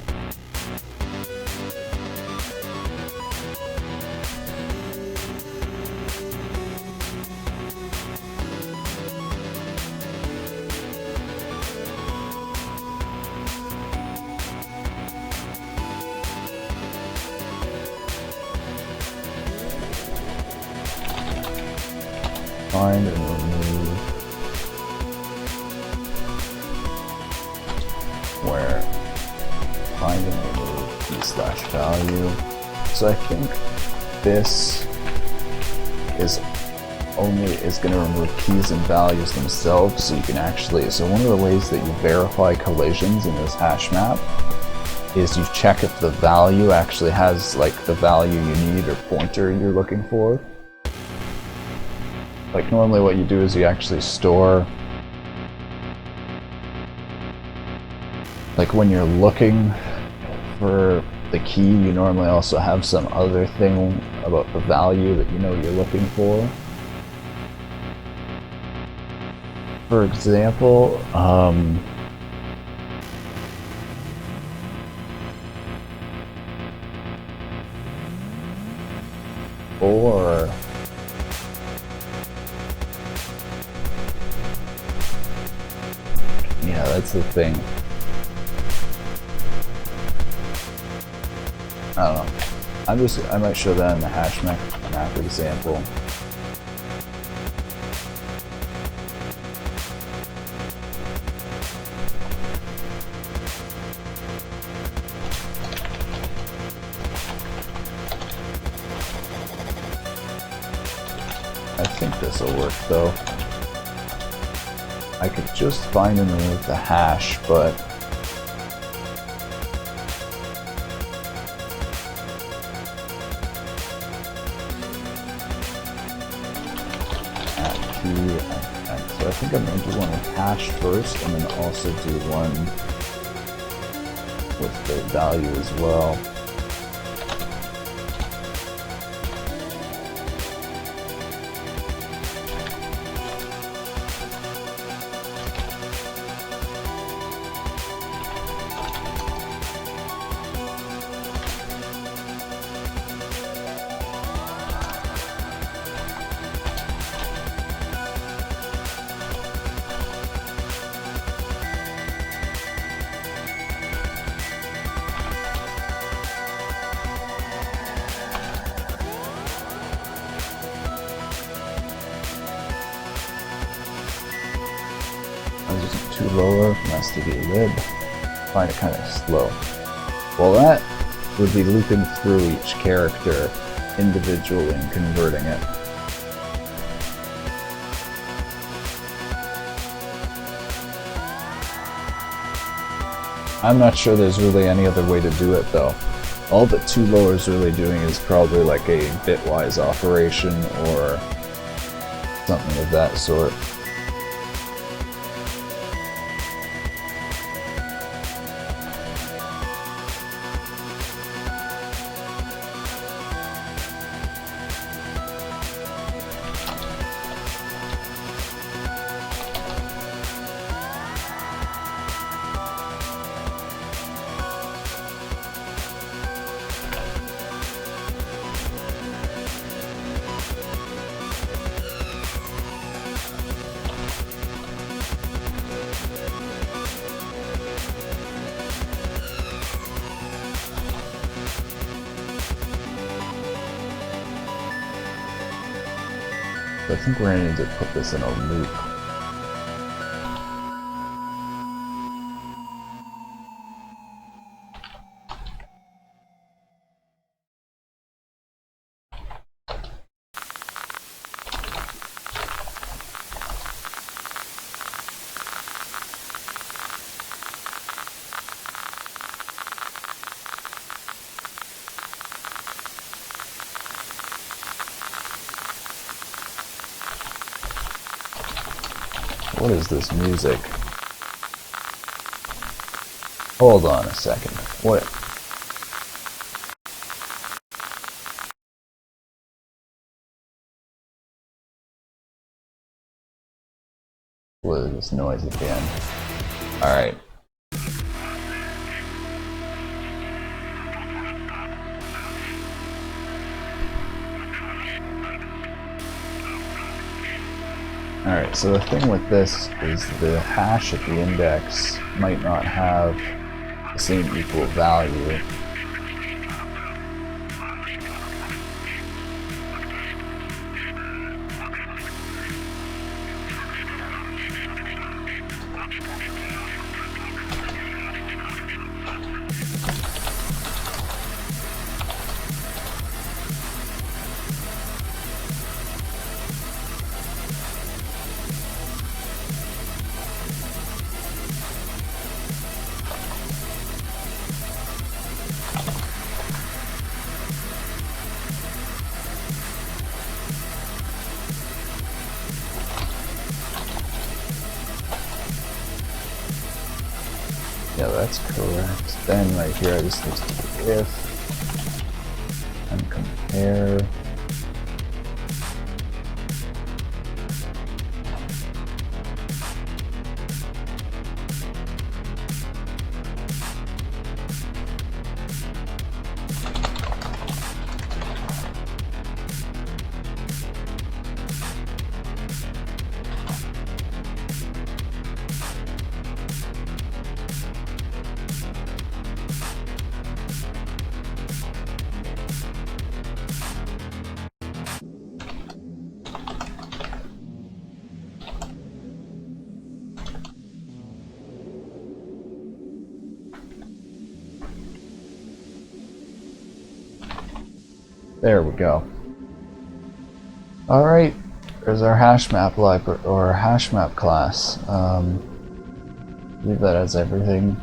Find and remove where find and remove key/value. So I think this is going to remove keys and values themselves, so you can actually, so one of the ways that you verify collisions in this hash map is you check if the value actually has like the value you need or pointer you're looking for. Like normally what you do is you actually store, like when you're looking for the key, you normally also have some other thing about the value that you know you're looking for. For example, or yeah, that's the thing. I don't know. I might show that in the hash map example. I think this will work though. I could just find and remove the hash, but so I think I'm going to do one with hash first, and then also do one with the value as well. Too lower, has to be lib. Find it kind of slow. Well, that would be looping through each character individually and converting it. I'm not sure there's really any other way to do it though. All that too lower is really doing is probably like a bitwise operation or something of that sort. I think we're going to need to put this in a loop. What is this music? Hold on a second. What? What is this noise again? Alright. Alright, so the thing with this is the hash at the index might not have the same equal value. Yeah, that's correct. Then right here I just need to do if and compare. There we go. Alright, there's our hash map library, or hash map class. I believe that has everything.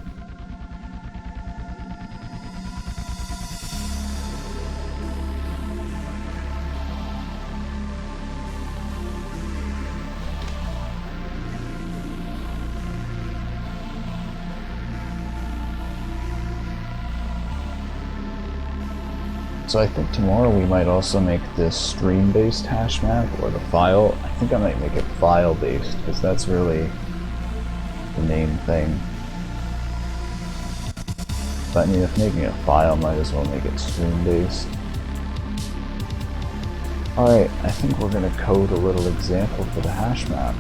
So I think tomorrow we might also make this stream-based hash map, or the file. I think I might make it file-based, because that's really the main thing. But I mean, if making a file, might as well make it stream-based. Alright, I think we're going to code a little example for the hash map.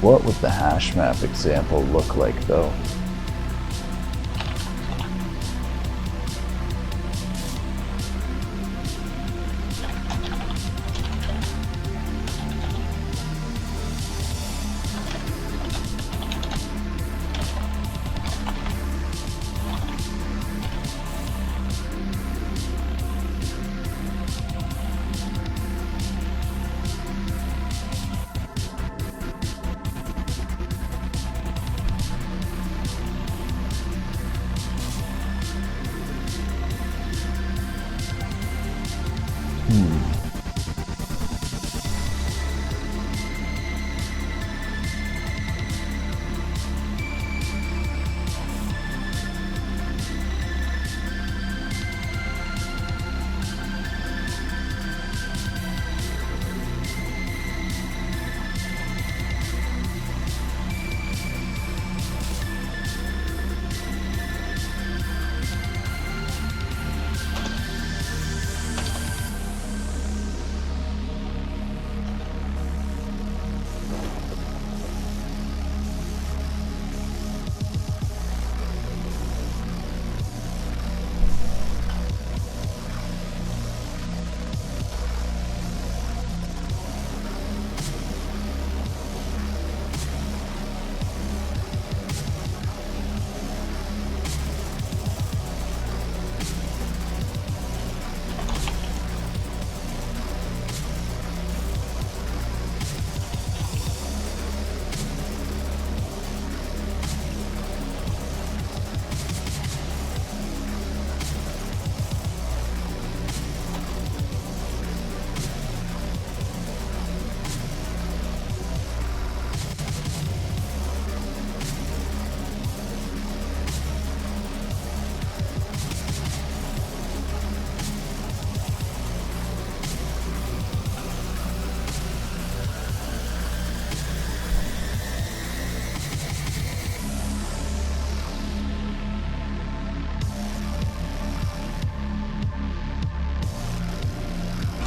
What would the hash map example look like though?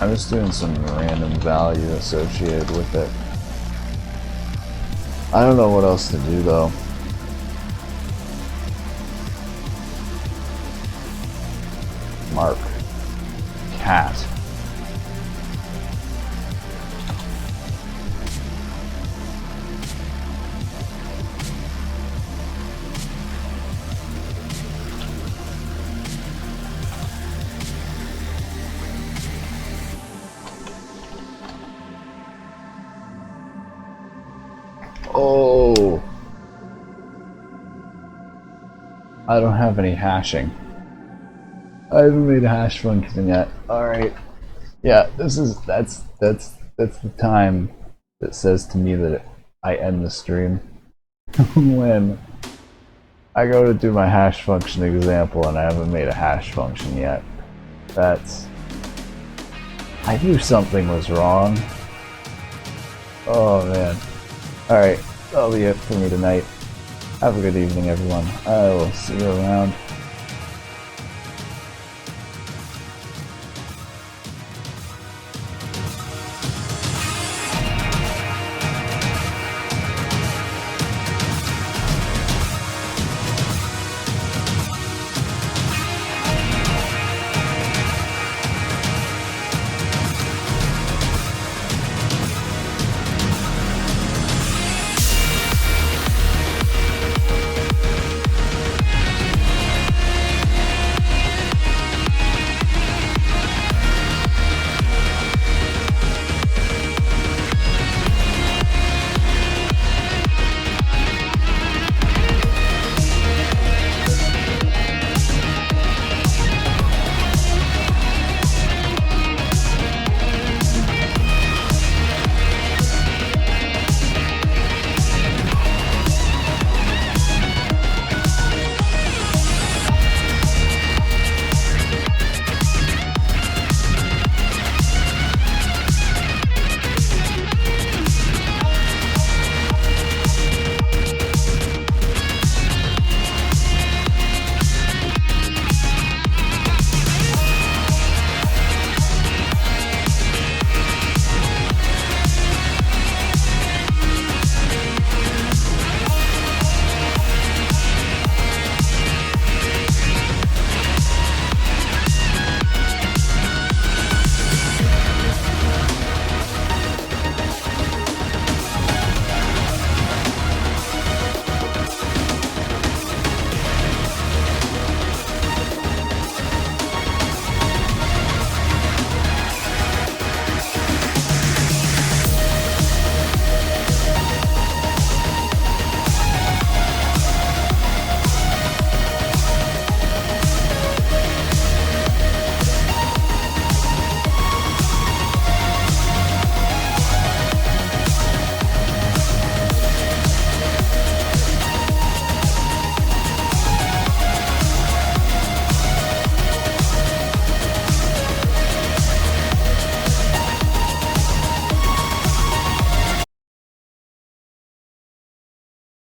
I'm just doing some random value associated with it. I don't know what else to do though. Mark. Cat. Oh, I don't have any hashing. I haven't made a hash function yet. Alright. Yeah, that's the time that says to me that I end the stream. When I go to do my hash function example and I haven't made a hash function yet. I knew something was wrong. Oh man. Alright, that'll be it for me tonight. Have a good evening everyone. I will see you around.